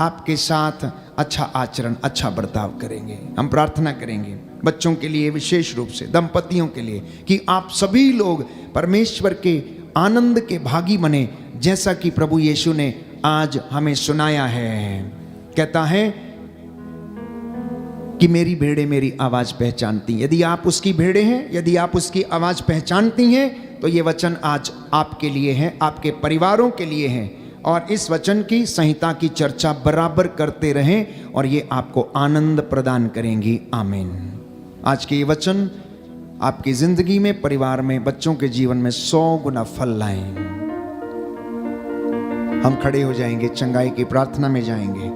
आपके साथ अच्छा आचरण, अच्छा बर्ताव करेंगे। हम प्रार्थना करेंगे बच्चों के लिए, विशेष रूप से दंपतियों के लिए, कि आप सभी लोग परमेश्वर के आनंद के भागी बने, जैसा कि प्रभु यीशु ने आज हमें सुनाया है। कहता है कि मेरी भेड़ें मेरी आवाज पहचानती। यदि आप उसकी भेड़ें हैं, यदि आप उसकी आवाज पहचानती हैं, तो ये वचन आज आपके लिए है, आपके परिवारों के लिए है। और इस वचन की संहिता की चर्चा बराबर करते रहें और ये आपको आनंद प्रदान करेंगी। आमीन। आज के ये वचन आपकी जिंदगी में, परिवार में, बच्चों के जीवन में 100 गुना फल लाएं। हम खड़े हो जाएंगे, चंगाई की प्रार्थना में जाएंगे।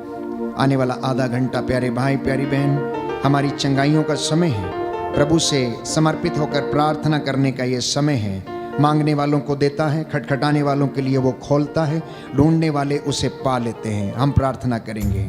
आने वाला आधा घंटा प्यारे भाई प्यारी बहन, हमारी चंगाइयों का समय है। प्रभु से समर्पित होकर प्रार्थना करने का ये समय है। मांगने वालों को देता है, खटखटाने वालों के लिए वो खोलता है, ढूंढने वाले उसे पा लेते हैं। हम प्रार्थना करेंगे।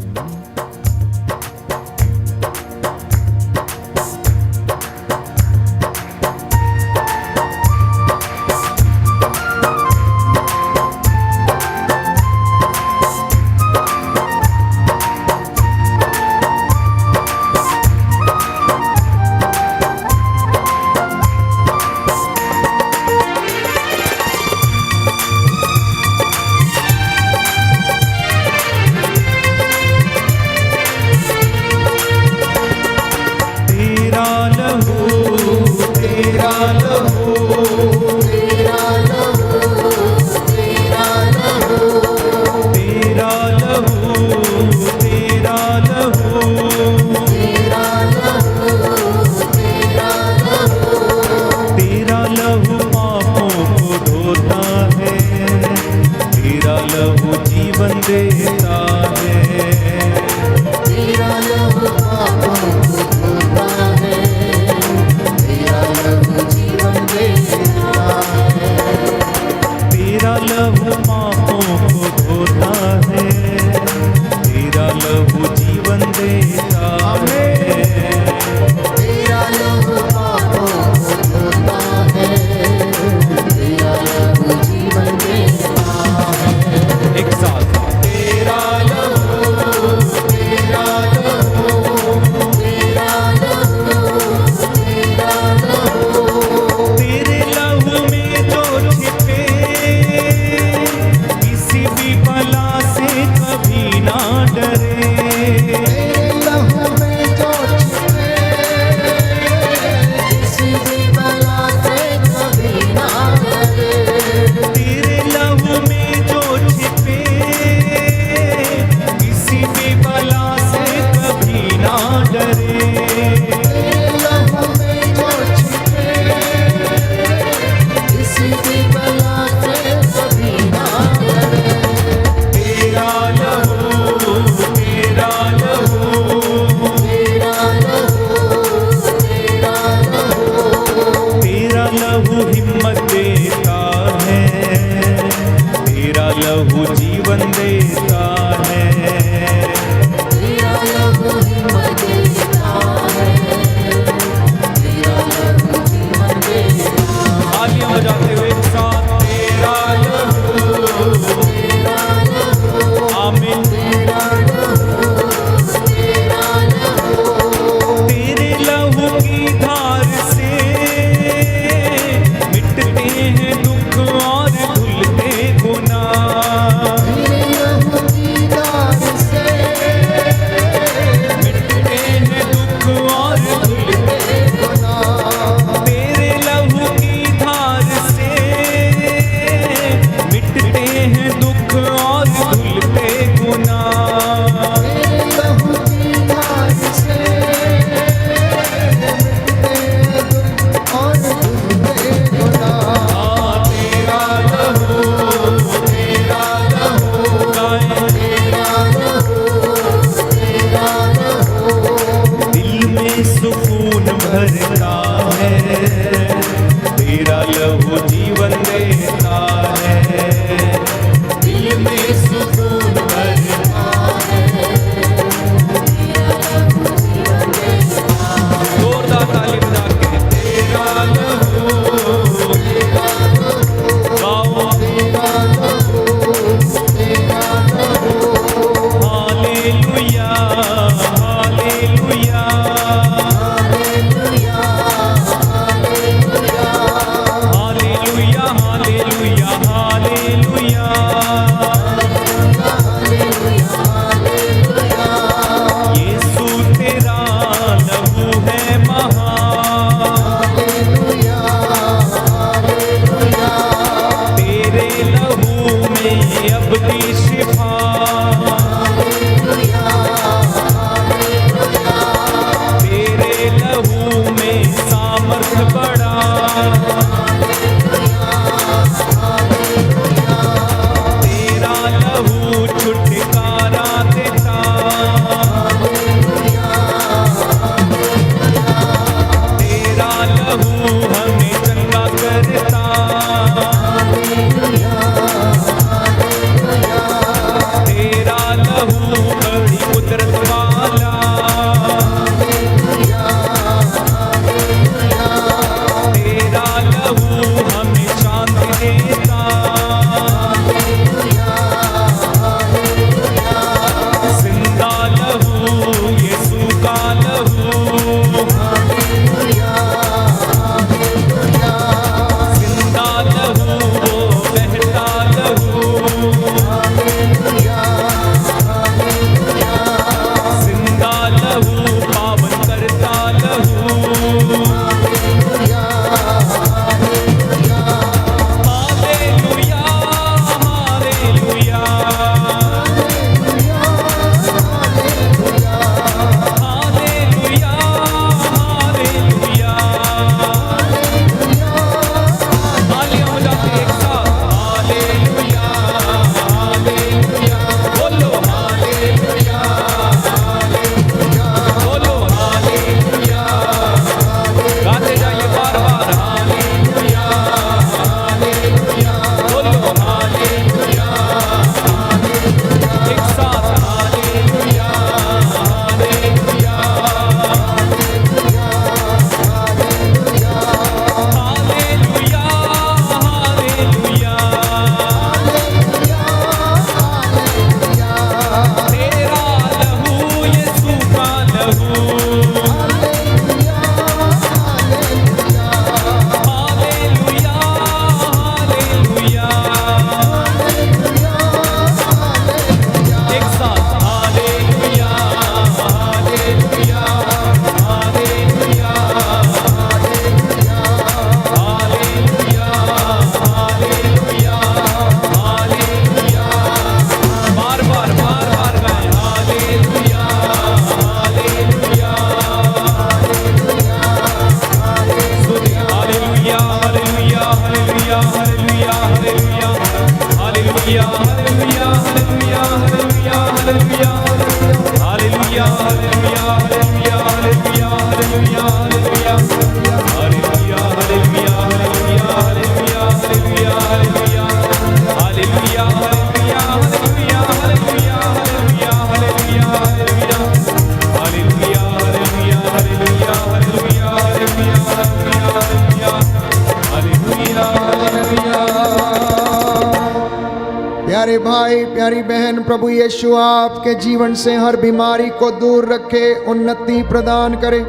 लहू जीवन देता है। प्यारे भाई प्यारी बहन, प्रभु यीशु आपके जीवन से हर बीमारी को दूर रखे, उन्नति प्रदान करे,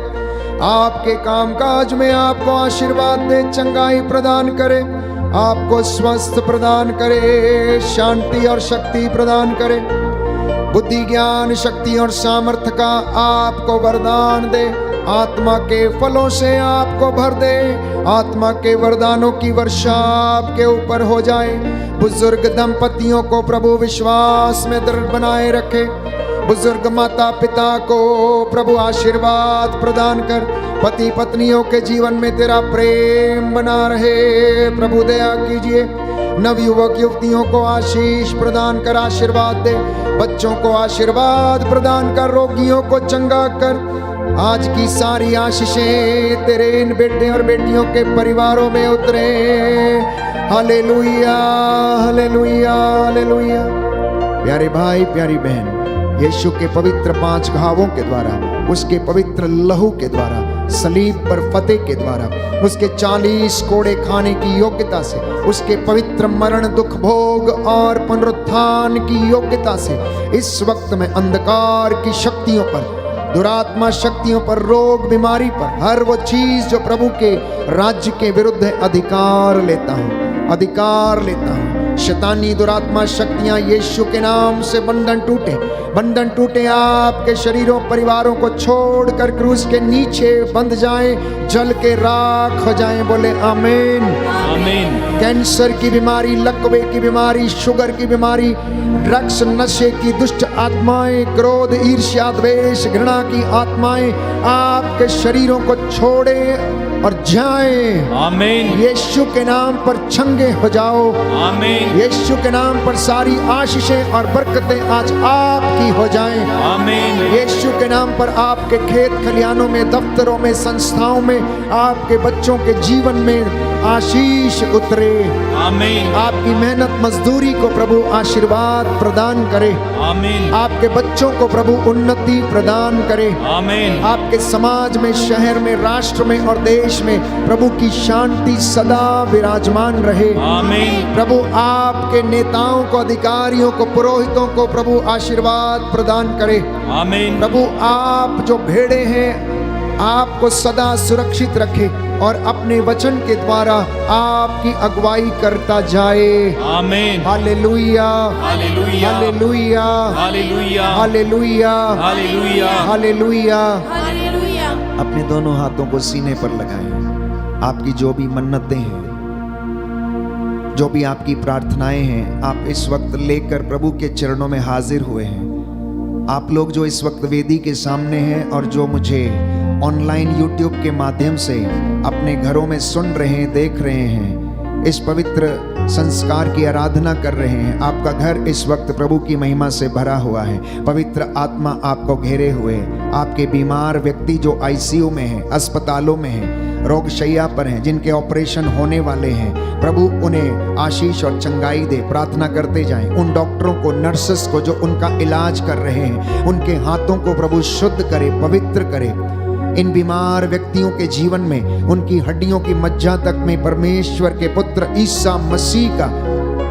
आपके कामकाज में आपको आशीर्वाद दे, चंगाई प्रदान करे, आपको स्वस्थ प्रदान करे, शांति और शक्ति प्रदान करे, बुद्धि ज्ञान शक्ति और सामर्थ्य का आपको वरदान दे, आत्मा के फलों से आपको भर दे, आत्मा के वरदानों की वर्षा आपके ऊपर हो जाए। बुजुर्ग दंपतियों को प्रभु विश्वास में दृढ़ बनाए रखे, बुजुर्ग माता पिता को प्रभु आशीर्वाद प्रदान कर, पति पत्नियों के जीवन में तेरा प्रेम बना रहे, प्रभु दया कीजिए। नवयुवक युवतियों को आशीष प्रदान कर, आशीर्वाद दे, बच्चों को आशीर्वाद प्रदान कर, रोगियों को चंगा कर। आज की सारी आशीषें तेरे इन बेटे और बेटियों के परिवारों में उतरे। Hallelujah hallelujah hallelujah. प्यारे भाई प्यारी बहन, यीशु के पवित्र 5 घावों के द्वारा, उसके पवित्र लहू के द्वारा, सलीब पर फतेह के द्वारा, उसके 40 कोड़े खाने की योग्यता से, उसके पवित्र मरण दुख भोग और पुनरुत्थान की योग्यता से इस वक्त में अंधकार की शक्तियों पर, दुरात्मा शक्तियों पर, रोग बीमारी पर, हर वो चीज जो प्रभु के राज्य के विरुद्ध है, अधिकार लेता हूँ, अधिकार लेता हूँ। शैतानी दुरात्मा शक्तियां यीशु के नाम से बंधन टूटे, बंधन टूटे, आपके शरीरों परिवारों को छोड़कर क्रूस के नीचे बंध जाएं, जल के राख हो जाएं। बोले आमीन आमीन। कैंसर की बीमारी, लकवे की बीमारी, शुगर की बीमारी, ड्रग्स नशे की दुष्ट आत्माएं, क्रोध ईर्ष्या द्वेष घृणा की आत्माएं आपके शरीरों को छोड़े और जाएं। आमीन। यीशु के नाम पर चंगे हो जाओ। आमीन। यीशु के नाम पर सारी आशीषें और बरकतें आज आपकी हो जाएं। आमीन। यीशु के नाम पर आपके खेत खलियानों में, दफ्तरों में, संस्थाओं में, आपके बच्चों के जीवन में आशीष उतरे। आमीन। आपकी मेहनत मजदूरी को प्रभु आशीर्वाद प्रदान करे। आमीन। आपके बच्चों को प्रभु उन्नति प्रदान करे। आमीन। आपके समाज में, शहर में, राष्ट्र में और देश में प्रभु की शांति सदा विराजमान रहे। आमीन। प्रभु आपके नेताओं को, अधिकारियों को, पुरोहितों को प्रभु आशीर्वाद प्रदान करे। आमीन। प्रभु आप जो भेड़े हैं आपको सदा सुरक्षित रखे और अपने वचन के द्वारा आपकी अगुवाई करता जाए। आमीन। Hallelujah hallelujah hallelujah hallelujah hallelujah hallelujah hallelujah. Hallelujah. अपने दोनों हाथों को सीने पर लगाएं। आपकी जो भी मन्नतें हैं, जो भी आपकी प्रार्थनाएं हैं, आप इस वक्त लेकर प्रभु के चरणों में हाजिर हुए हैं। आप लोग जो इस वक्त वेदी के सामने हैं और जो मुझे ऑनलाइन YouTube के माध्यम से अपने घरों में सुन रहे हैं, देख रहे हैं, इस पवित्र संस्कार की आराधना कर रहे हैं, आपका घर इस वक्त प्रभु की महिमा से भरा हुआ है। पवित्र आत्मा आपको घेरे हुए है। आपके बीमार व्यक्ति जो ICU में हैं, अस्पतालों में हैं, रोग शैया पर हैं, जिनके ऑपरेशन होने वाले हैं, प्रभु उन्हें आशीष और चंगाई दे। प्रार्थना करते जाएं। उन डॉक्टरों को, नर्सेस को जो उनका इलाज कर रहे हैं, उनके हाथों को प्रभु शुद्ध करे, पवित्र करे। इन बीमार व्यक्तियों के जीवन में, उनकी हड्डियों की मज्जा तक में परमेश्वर के पुत्र ईसा मसीह का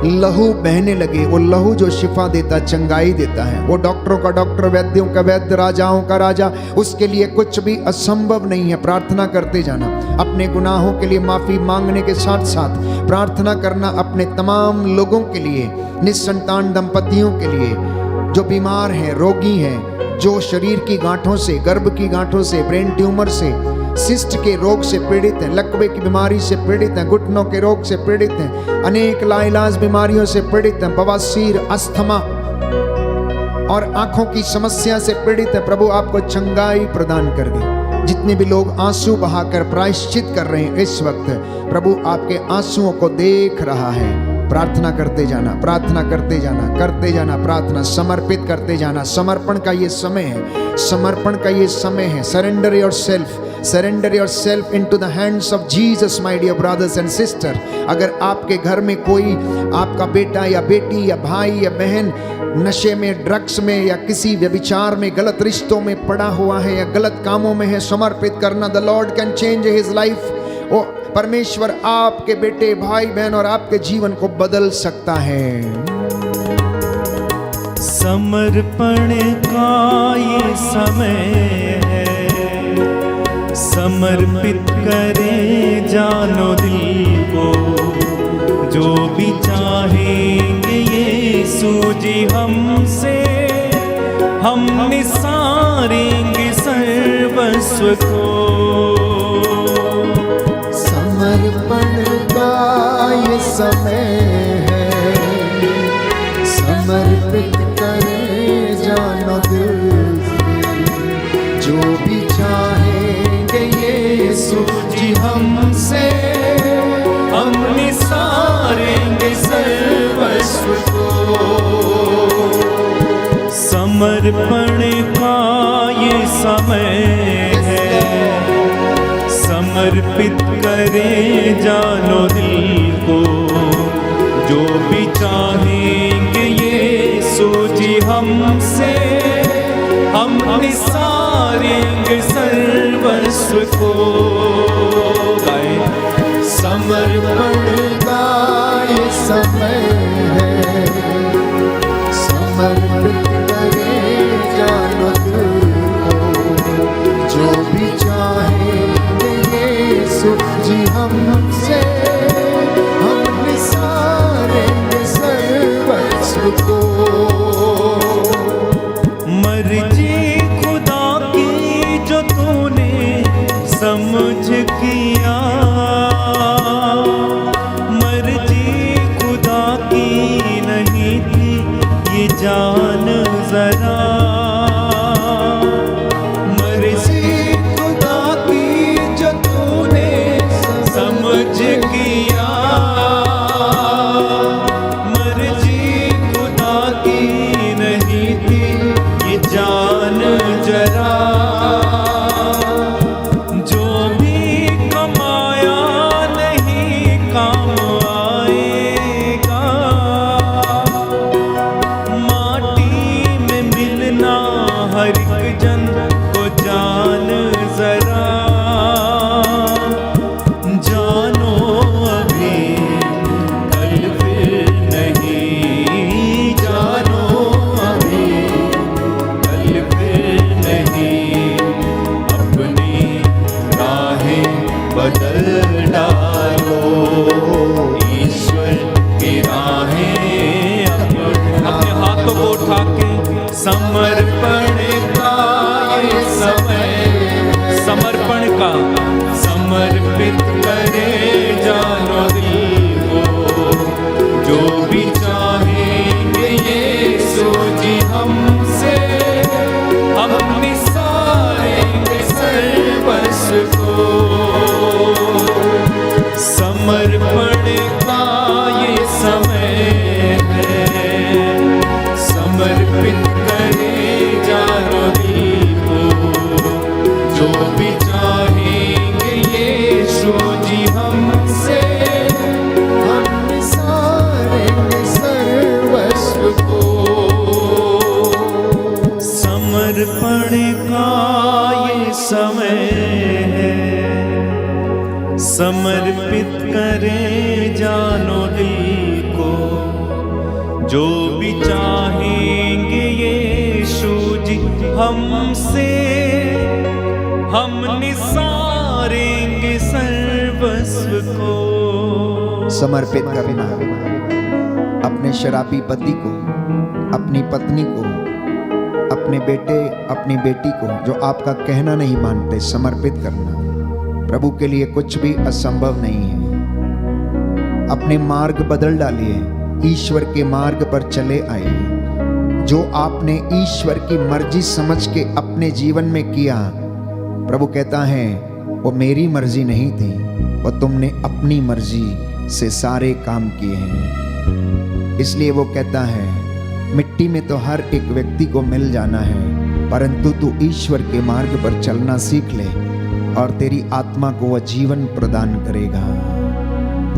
लहू बहने लगे। वो लहू जो शिफा देता, चंगाई देता है। वो डॉक्टरों का डॉक्टर, वैद्यों का वैद्य, राजाओं का राजा, उसके लिए कुछ भी असंभव नहीं है। प्रार्थना करते जाना। अपने गुनाहों के लिए माफी मांगने के साथ साथ प्रार्थना करना अपने तमाम लोगों के लिए, निस्संतान दंपतियों के लिए, जो बीमार हैं, रोगी हैं, जो शरीर की गांठों से, गर्भ की गांठों से, ब्रेन ट्यूमर से, सिस्ट के रोग से पीड़ित हैं, लकवे की बीमारी से पीड़ित हैं, घुटनों के रोग से पीड़ित हैं, अनेक लाइलाज बीमारियों से पीड़ित हैं, बवासीर, अस्थमा और आंखों की समस्या से पीड़ित है। प्रभु आपको चंगाई प्रदान कर दे। जितने भी लोग आंसू बहाकर प्रायश्चित कर रहे हैं इस वक्त, प्रभु आपके आंसुओं को देख रहा है। प्रार्थना करते जाना, प्रार्थना करते जाना, करते जाना प्रार्थना, समर्पित करते जाना। समर्पण का ये समय है, समर्पण का ये समय है। Surrender yourself, surrender yourself into the hands of Jesus my dear brothers and sister. अगर आपके घर में कोई आपका बेटा या बेटी या भाई या बहन नशे में, ड्रग्स में या किसी व्यभिचार में, गलत रिश्तों में पड़ा हुआ है या गलत कामों में है, समर्पित करना। The Lord can change his life. ओ परमेश्वर आपके बेटे, भाई बहन और आपके जीवन को बदल सकता है। समर्पण का ये समय है, समर्पित करें जानो दिल को, जो भी चाहेंगे यीशु जी हमसे, हम निसारेंगे सर्वस्व को। समर्पण का ये समय है, समर्पित करें जानो दिल से, जो भी चाहेंगे यीशु जी हमसे, हम निसारेंगे सर्वस्व को। समर्पण का ये समय है, समर्पित करें जानो दिल को, जो भी चाहेंगे यीशु जी हमसे, हम निसारेंगे सर्वस्व को। गाएं। समर्पण का ये समय है, समर्पित करें जानो दिल को, जो भी चाहेंगे यीशु जी हमसे, हम निसारेंगे सर्वस्व को। मर्जी खुदा की जो तूने समझ किया, मर्जी खुदा की नहीं थी ये जान जरा, मर्जी खुदा की जो तूने समझ किया, मर्जी खुदा की नहीं थी ये जान जरा, जो भी कमाया नहीं काम आएगा, माटी में मिलना हर एक जन को जान जरा, जानो अभी कल फिर नहीं, जानो अभी कल फिर नहीं, अपनी राहें बदल डालो, ईश्वर की राहें अपने हाथों को उठा के। समर्पण का ये समय, समर्पण का, समर्पित करे जानो दिल को, जो भी चाहेंगे यीशु जी हमसे, हम निसारेंगे सर्वस्व को। समर्पण का ये समय है, समर्पित करे जानो दिल को, जो भी चाहेंगे यीशु जी हमसे, हम निसारेंगे सर्वस्व को। समर्पण का ये समय है, समर्पित करें जानो दिल को, जो भी चाहेंगे यीशु जी हमसे, हम निसारेंगे सर्वस्व को। समर्पित करना अपने शराबी पति को, अपनी पत्नी को, अपने बेटे, अपनी बेटी को जो आपका कहना नहीं मानते, समर्पित करना। प्रभु के लिए कुछ भी असंभव नहीं है। अपने मार्ग बदल डालिए, ईश्वर के मार्ग पर चले आइए। जो आपने ईश्वर की मर्जी समझ के अपने जीवन में किया, प्रभु कहता है वो मेरी मर्जी नहीं थी, वो तुमने अपनी मर्जी से सारे काम किए हैं। इसलिए वो कहता है, मिट्टी में तो हर एक व्यक्ति को मिल जाना है, परंतु तू ईश्वर के मार्ग पर चलना सीख ले और तेरी आत्मा को वह जीवन प्रदान करेगा,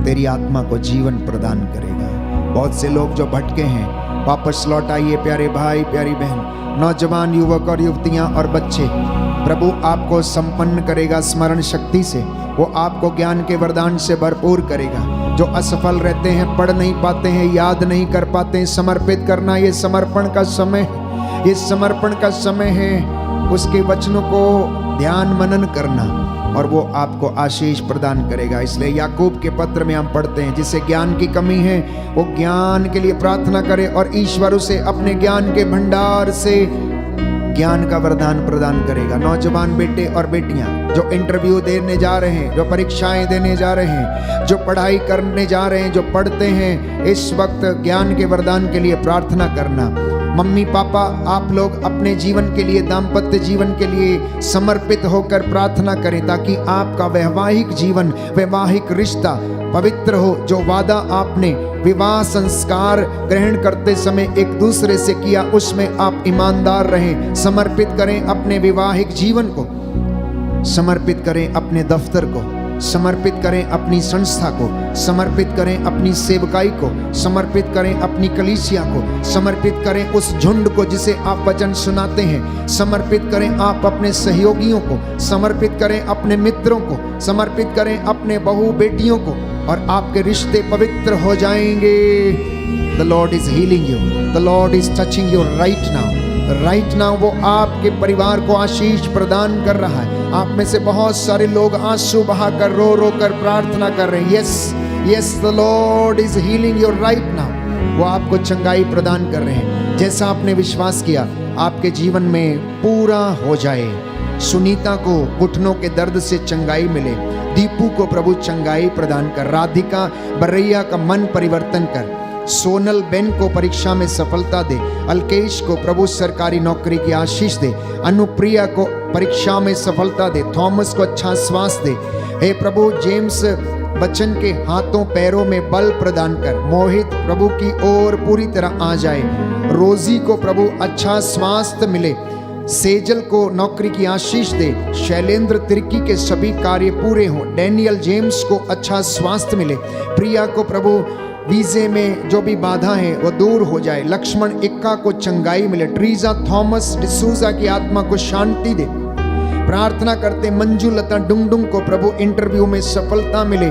तेरी आत्मा को जीवन प्रदान करेगा। बहुत से लोग जो भटके हैं, वापस लौट आइए प्यारे भाई प्यारी बहन, नौजवान युवक और युवतियां और बच्चे। प्रभु आपको संपन्न करेगा स्मरण शक्ति से, वो आपको ज्ञान के वरदान से भरपूर करेगा। जो असफल रहते हैं, पढ़ नहीं पाते हैं, याद नहीं कर पाते हैं, समर्पित करना ये समर्पण का समय है, ये समर्पण का समय है। उसके वचनों को ध्यान मनन करना और वो आपको आशीष प्रदान करेगा। इसलिए याकूब के पत्र में हम पढ़ते हैं, जिसे ज्ञान की कमी है वो ज्ञान के लिए प्रार्थना करे और ईश्वर उसे अपने ज्ञान के भंडार से ज्ञान का वरदान प्रदान करेगा। नौजवान बेटे और बेटियां जो इंटरव्यू देने जा रहे हैं, जो परीक्षाएं देने जा रहे हैं, जो पढ़ाई करने जा रहे हैं, जो पढ़ते हैं, इस वक्त ज्ञान के वरदान के लिए प्रार्थना करना। मम्मी पापा, आप लोग अपने जीवन के लिए, दाम्पत्य जीवन के लिए समर्पित होकर प्रार्थना करें, ताकि आपका वैवाहिक जीवन, वैवाहिक रिश्ता पवित्र हो। जो वादा आपने विवाह संस्कार ग्रहण करते समय एक दूसरे से किया, उसमें आप ईमानदार रहें। समर्पित करें अपने वैवाहिक जीवन को, समर्पित करें अपने दफ्तर को, समर्पित करें अपनी संस्था को, समर्पित करें अपनी सेवकाई को, समर्पित करें अपनी कलीसिया को, समर्पित करें उस झुंड को जिसे आप वचन सुनाते हैं, समर्पित करें आप अपने सहयोगियों को, समर्पित करें अपने मित्रों को, समर्पित करें अपने बहू बेटियों को, और आपके रिश्ते पवित्र हो जाएंगे। The Lord is healing you. The Lord is touching you right now. Right now वो आपके परिवार को आशीष प्रदान कर रहा है। आप में से बहुत सारे लोग आंसू बहाकर रो रो कर प्रार्थना कर रहे हैं। Yes yes, the Lord is healing you right now. वो आपको चंगाई प्रदान कर रहे हैं। जैसा आपने विश्वास किया, आपके जीवन में पूरा हो जाए। सुनीता को घुटनों के दर्द से चंगाई मिले, दीपू को प्रभु चंगाई प्रदान कर, राधिका बरैया का मन परिवर्तन कर, सोनल बेन को परीक्षा में सफलता दे, अल्केश को प्रभु सरकारी नौकरी की आशीष दे, अनुप्रिया को परीक्षा में सफलता दे, थॉमस को अच्छा स्वास्थ्य दे। हे प्रभु, जेम्स बच्चन के हाथों पैरों में बल प्रदान कर, मोहित प्रभु की ओर पूरी तरह आ जाए, रोजी को प्रभु अच्छा स्वास्थ्य मिले, सेजल को नौकरी की आशीष दे, शैलेंद्र तिर्की के सभी कार्य पूरे हों, डैनियल जेम्स को अच्छा स्वास्थ्य मिले, प्रिया को प्रभु वीजे में जो भी बाधा है वो दूर हो जाए, लक्ष्मण इक्का को चंगाई मिले, ट्रीजा थॉमस डिसूजा की आत्मा को शांति दे। प्रार्थना करते मंजू लता डुंगडुंग को प्रभु इंटरव्यू में सफलता मिले।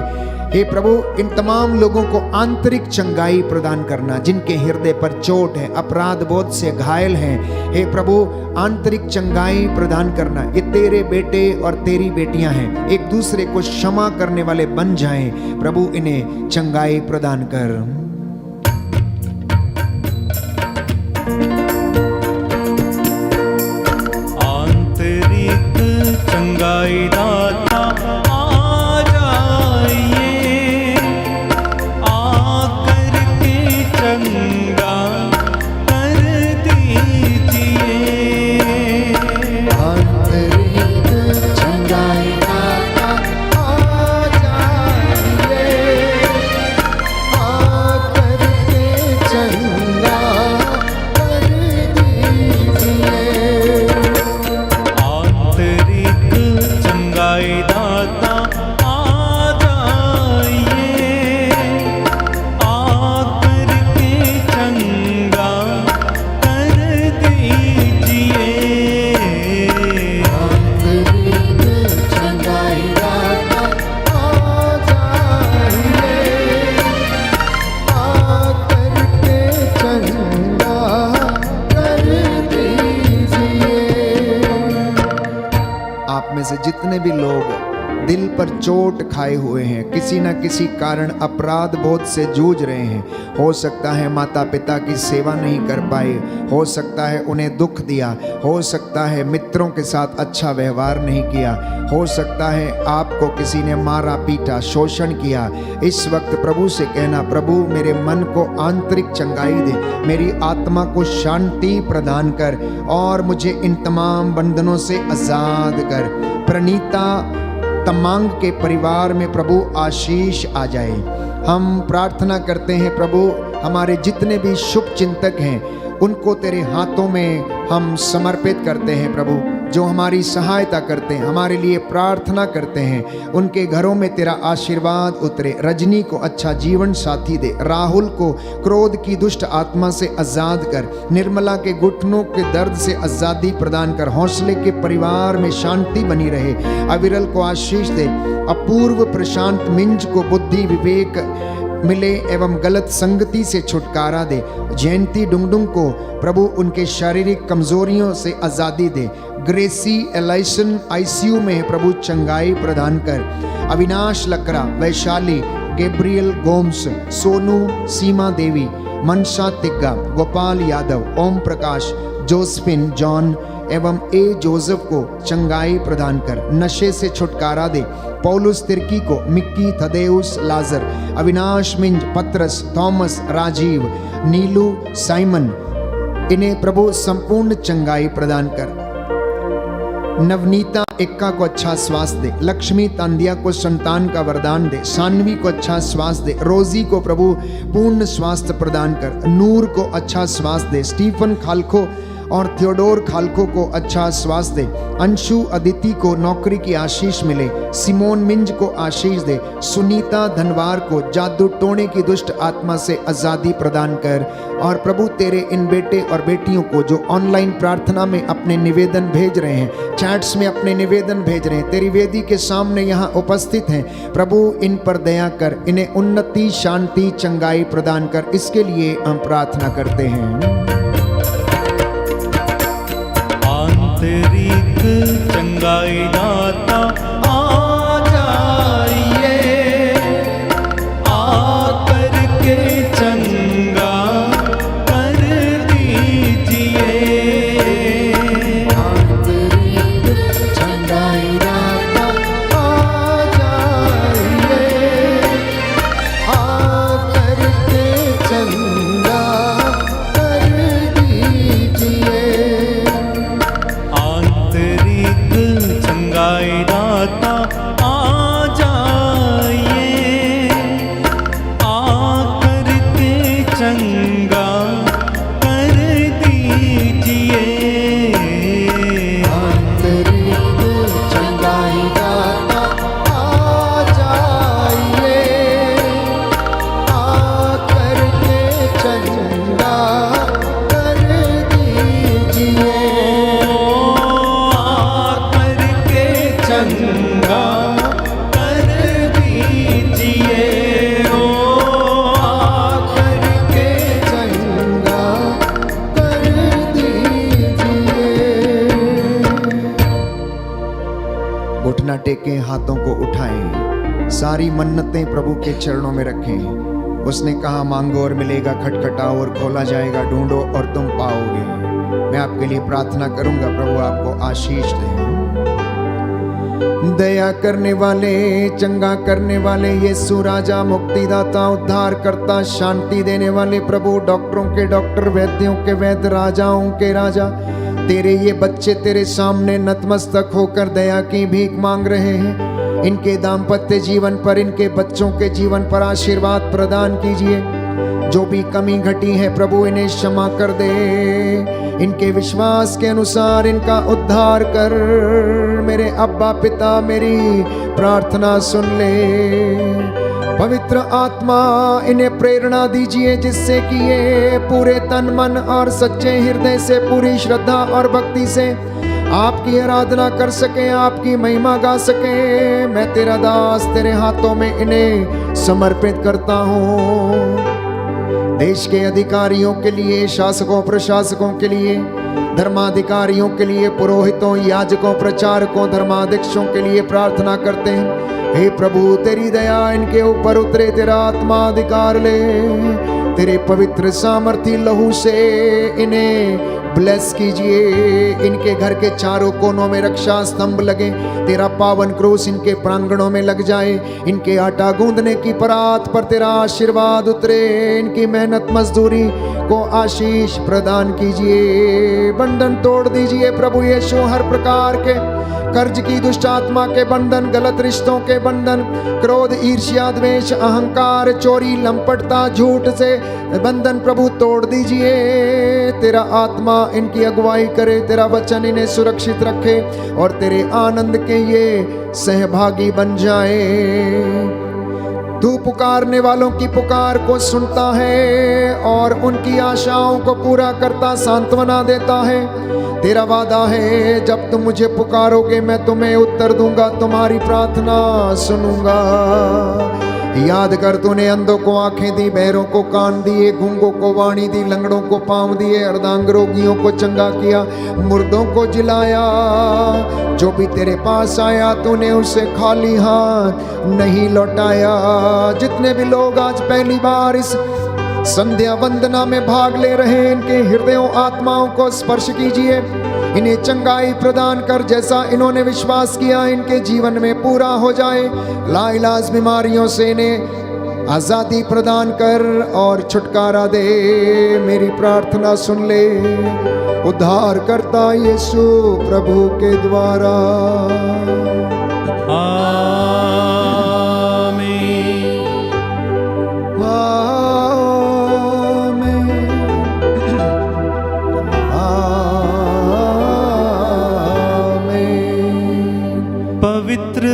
हे प्रभु, इन तमाम लोगों को आंतरिक चंगाई प्रदान करना, जिनके हृदय पर चोट है, अपराध बोध से घायल हैं। हे प्रभु, आंतरिक चंगाई प्रदान करना। ये तेरे बेटे और तेरी बेटियां हैं, एक दूसरे को क्षमा करने वाले बन जाएं। प्रभु, इन्हें चंगाई प्रदान कर। आंतरिक चंगाई दाता आ जाइए, आकर के चंगा कर दीजिए। आंतरिक चंगाई दाता आ जाइए, आकर के चंगा कर दीजिए। आंतरिक चंगाई दाता आ जाइए, आकर के चंगा कर दीजिए। आंतरिक चंगाई दाता आ जाइए, आकर के चंगा कर दीजिए। आप में से जितने भी लोग दिल पर चोट खाए हुए हैं, किसी न किसी कारण अपराध बोध से जूझ रहे हैं, हो सकता है माता पिता की सेवा नहीं कर पाए, हो सकता है उन्हें दुख दिया, हो सकता है मित्रों के साथ अच्छा व्यवहार नहीं किया, हो सकता है आपको किसी ने मारा पीटा शोषण किया। इस वक्त प्रभु से कहना, प्रभु मेरे मन को आंतरिक चंगाई दे, मेरी आत्मा को शांति प्रदान कर और मुझे इन तमाम बंधनों से आजाद कर। प्रणीता तमांग के परिवार में प्रभु आशीष आ जाए, हम प्रार्थना करते हैं प्रभु, हमारे जितने भी शुभ चिंतक हैं उनको तेरे हाथों में हम समर्पित करते हैं प्रभु। जो हमारी सहायता करते हैं, हमारे लिए प्रार्थना करते हैं, उनके घरों में तेरा आशीर्वाद उतरे। रजनी को अच्छा जीवन साथी दे, राहुल को क्रोध की दुष्ट आत्मा से आज़ाद कर, निर्मला के घुटनों के दर्द से आज़ादी प्रदान कर, हौसले के परिवार में शांति बनी रहे। अविरल को आशीष दे, अपूर्व प्रशांत मिंज को बुद्धि विवेक मिले एवं गलत संगति से छुटकारा दे। जयंती डुंगडुंग को प्रभु उनके शारीरिक कमजोरियों से आज़ादी दे। ग्रेसी एलाइसन आईसीयू में प्रभु चंगाई प्रदान कर। अविनाश लकरा, वैशाली, गैब्रियल गोम्स, सोनू, सीमा देवी, मनसा तिग्गा, गोपाल यादव, ओम प्रकाश, जोसफिन, जॉन एवं ए जोसेफ को चंगाई प्रदान कर। नशे से छुटकारा दे। पौलुस तिर्की को, मिक्की, थदेउस, लाजर, अविनाश मिंज, पत्रस, थॉमस, राजीव, नीलू, साइमन, इन्हें प्रभु संपूर्ण चंगाई प्रदान कर। नवनीता एक्का को अच्छा स्वास्थ्य दे। लक्ष्मी तांदिया को संतान का वरदान दे। सानवी को अच्छा स्वास्थ्य दे। रोजी को प्रभु पूर्ण स्वास्थ्य प्रदान कर। नूर को अच्छा स्वास्थ्य दे। स्टीफन खालखो और थियोडोर खालको को अच्छा स्वास्थ्य दे। अंशु अदिति को नौकरी की आशीष मिले। सिमोन मिंज को आशीष दे। सुनीता धनवार को जादू टोने की दुष्ट आत्मा से आज़ादी प्रदान कर। और प्रभु तेरे इन बेटे और बेटियों को जो ऑनलाइन प्रार्थना में अपने निवेदन भेज रहे हैं, चैट्स में अपने निवेदन भेज रहे हैं, तेरी वेदी के सामने यहाँ उपस्थित हैं, प्रभु इन पर दया कर, इन्हें उन्नति, शांति, चंगाई प्रदान कर। इसके लिए हम प्रार्थना करते हैं। आंतरिक चंगाई दाता आ जाइए, आकर के चंगा कर दीजिए। आंतरिक चंगाई दाता आ जाइए, आकर के चंगा कर दीजिए। आंतरिक चंगाई दाता आ जाइए, आकर के चंगा कर दीजिए। आंतरिक चंगाई दाता आ जाइए, आकर के चंगा कर दीजिए। आकर के चंगा कर दीजिए। आकर के चंगा कर दीजिए। घुटना टेकें, हाथों को उठाएं, सारी मन्नतें प्रभु के चरणों में रखें। उसने कहा मांगो और मिलेगा, खटखटाओ और खोला जाएगा, ढूंढो और तुम पाओगे। मैं आपके लिए प्रार्थना करूंगा, प्रभु आपको आशीष दे। दया करने वाले, चंगा करने वाले यीशु राजा, मुक्तिदाता, उद्धार करता, शांति देने वाले प्रभु, डॉक्टरों के डॉक्टर, वैद्यों के वैद्य, राजाओं के राजा, तेरे ये बच्चे तेरे सामने नतमस्तक होकर दया की भीख मांग रहे हैं। इनके दाम्पत्य जीवन पर, इनके बच्चों के जीवन पर आशीर्वाद प्रदान कीजिए। जो भी कमी घटी है प्रभु इन्हें क्षमा कर दे। इनके विश्वास के अनुसार इनका उद्धार कर। मेरे अब्बा पिता मेरी प्रार्थना सुन ले। पवित्र आत्मा इन्हें प्रेरणा दीजिए जिससे कि ये पूरे तन मन और सच्चे हृदय से, पूरी श्रद्धा और भक्ति से आपकी आराधना कर सके, आपकी महिमा गा सके। मैं तेरा दास तेरे हाथों में इन्हें समर्पित करता हूँ। देश के अधिकारियों के लिए, शासकों प्रशासकों के लिए, धर्माधिकारियों के लिए, पुरोहितों, याजकों, प्रचारकों, धर्माध्यक्षों के लिए प्रार्थना करते हैं। हे प्रभु तेरी दया इनके ऊपर उतरे, तेरा आत्मा अधिकार ले। तेरे पवित्र सामर्थी लहू से इन्हें ब्लेस कीजिए। इनके घर के चारों कोनों में रक्षा स्तंभ लगे, तेरा पावन क्रूस इनके प्रांगणों में लग जाए। इनके आटा गूंदने की परात पर तेरा आशीर्वाद उतरे। इनकी मेहनत मजदूरी को आशीष प्रदान कीजिए। बंधन तोड़ दीजिए प्रभु यीशु, हर प्रकार के कर्ज की दुष्ट आत्मा के बंधन, गलत रिश्तों के बंधन, क्रोध, ईर्ष्या, द्वेष, अहंकार, चोरी, लंपटता, झूठ से बंधन प्रभु तोड़ दीजिए। तेरा आत्मा इनकी अगुवाई करे, तेरा वचन इन्हें सुरक्षित रखे और तेरे आनंद के ये सहभागी बन जाए। तू पुकारने वालों की पुकार को सुनता है और उनकी आशाओं को पूरा करता, सांत्वना देता है। तेरा वादा है, जब तुम मुझे पुकारोगे मैं तुम्हें उत्तर दूंगा, तुम्हारी प्रार्थना सुनूंगा। याद कर, तूने अंधों को आंखें दी, बहरों को कान दिए, गूंगों को वाणी दी, लंगड़ों को पांव दिए, अर्धांग रोगियों को चंगा किया, मुर्दों को जिलाया। जो भी तेरे पास आया तूने उसे खाली हाथ नहीं लौटाया। जितने भी लोग आज पहली बार इस संध्या वंदना में भाग ले रहे हैं, इनके हृदयों आत्माओं को स्पर्श कीजिए, इन्हें चंगाई प्रदान कर। जैसा इन्होंने विश्वास किया इनके जीवन में पूरा हो जाए। लाइलाज बीमारियों से इन्हें आजादी प्रदान कर और छुटकारा दे। मेरी प्रार्थना सुन ले उद्धार करता यीशु प्रभु के द्वारा। पवित्र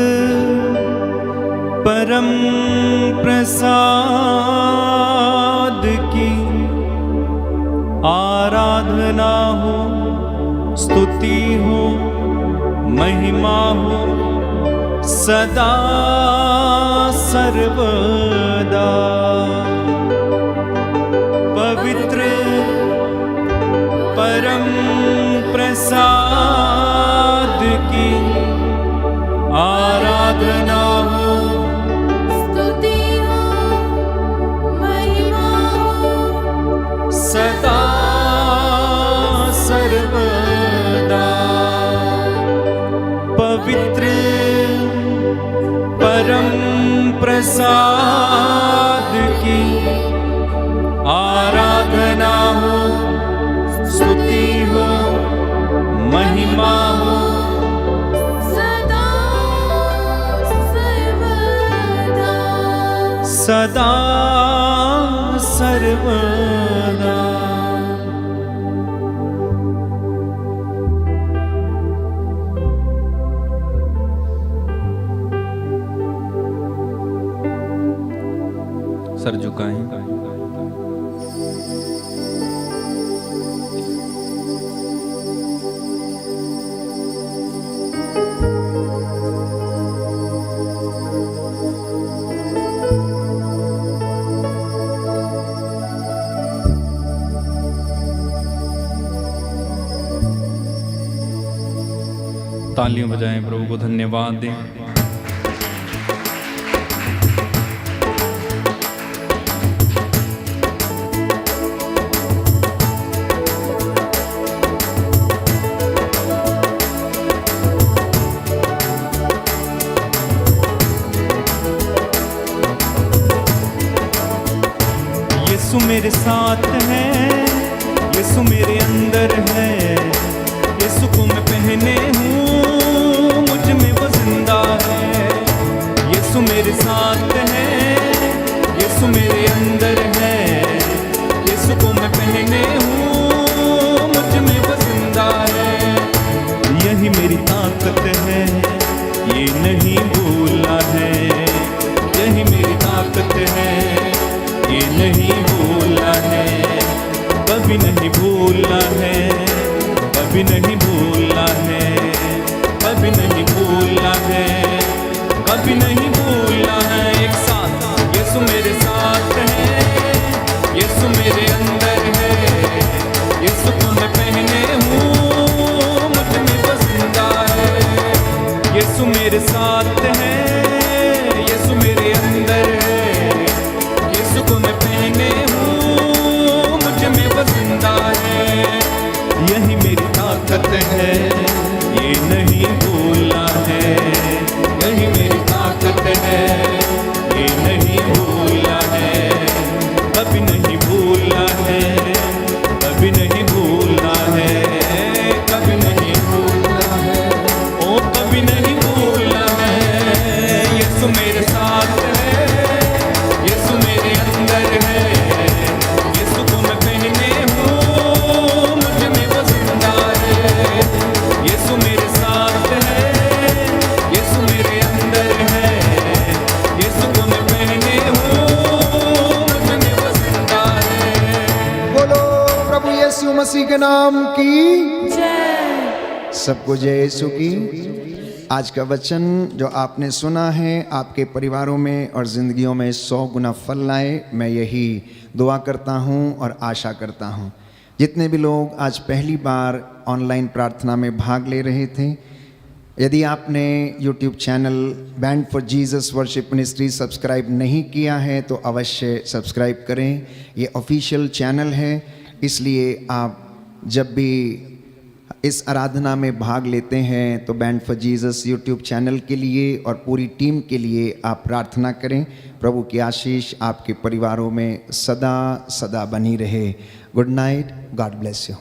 परम प्रसाद की आराधना हो, स्तुति हो, महिमा हो सदा सर्वदा। पवित्र परम प्रसाद की आराधना हो, स्तुति हो, महिमा हो सदा सर्वदा। पवित्र परम प्रसाद की आराधना हो, स्तुति हो, महिमा हो सदा सर्वदा। सर झुकाएं। तालियां बजाएं, प्रभु को धन्यवाद दें। यीशु मेरे साथ है, यीशु मेरे अंदर है, यीशु को मैं पहने हूँ, मुझ में वो जिंदा है। यीशु मेरे साथ है, यीशु मेरे अंदर है, यीशु को मैं पहने हूँ, मुझ में वो जिंदा है। यही मेरी ताकत है, ये नहीं भूला है। यही मेरी ताकत है, ये नहीं भूला है। कभी नहीं भूला है, कभी नहीं भूला है, कभी नहीं भूला है, कभी नहीं भूला है। एक साथ यीशु मेरे साथ है, यीशु मेरे अंदर है, यीशु को मैं पहने हूँ, मुझ में वो जिंदा है। यीशु मेरे साथ है, यीशु मेरे अंदर है, यीशु को मैं पहने हूँ, मुझ में वो जिंदा है। ताकत है, ये नहीं भूलना है, यही मेरी ताकत है, ये नहीं भूलना है, कभी नहीं भूलना है, कभी नहीं भूलना है, कभी नहीं भूलना है, ओ कभी नहीं भूलना है। यीशु मेरे साथ है, यीशु मेरे अंदर है, यीशु को मैं पहने हूँ, मुझ में वो जिंदा है। यीशु मेरे साथ है, यीशु मेरे अंदर है, यीशु को मैं पहने हूँ, मुझ में वो जिंदा है। बोलो प्रभु यीशु मसीह के नाम की जय। सबको जय यीशु की। आज का वचन जो आपने सुना है आपके परिवारों में और ज़िंदगियों में 100 गुना फल लाए, मैं यही दुआ करता हूँ और आशा करता हूँ। जितने भी लोग आज पहली बार ऑनलाइन प्रार्थना में भाग ले रहे थे, यदि आपने YouTube channel band for Jesus worship ministry subscribe नहीं किया है तो अवश्य सब्सक्राइब करें। ये ऑफिशियल चैनल है, इसलिए आप जब भी इस आराधना में भाग लेते हैं तो band for Jesus YouTube channel के लिए और पूरी टीम के लिए आप प्रार्थना करें। प्रभु की आशीष आपके परिवारों में सदा सदा बनी रहे। Good night, God bless you.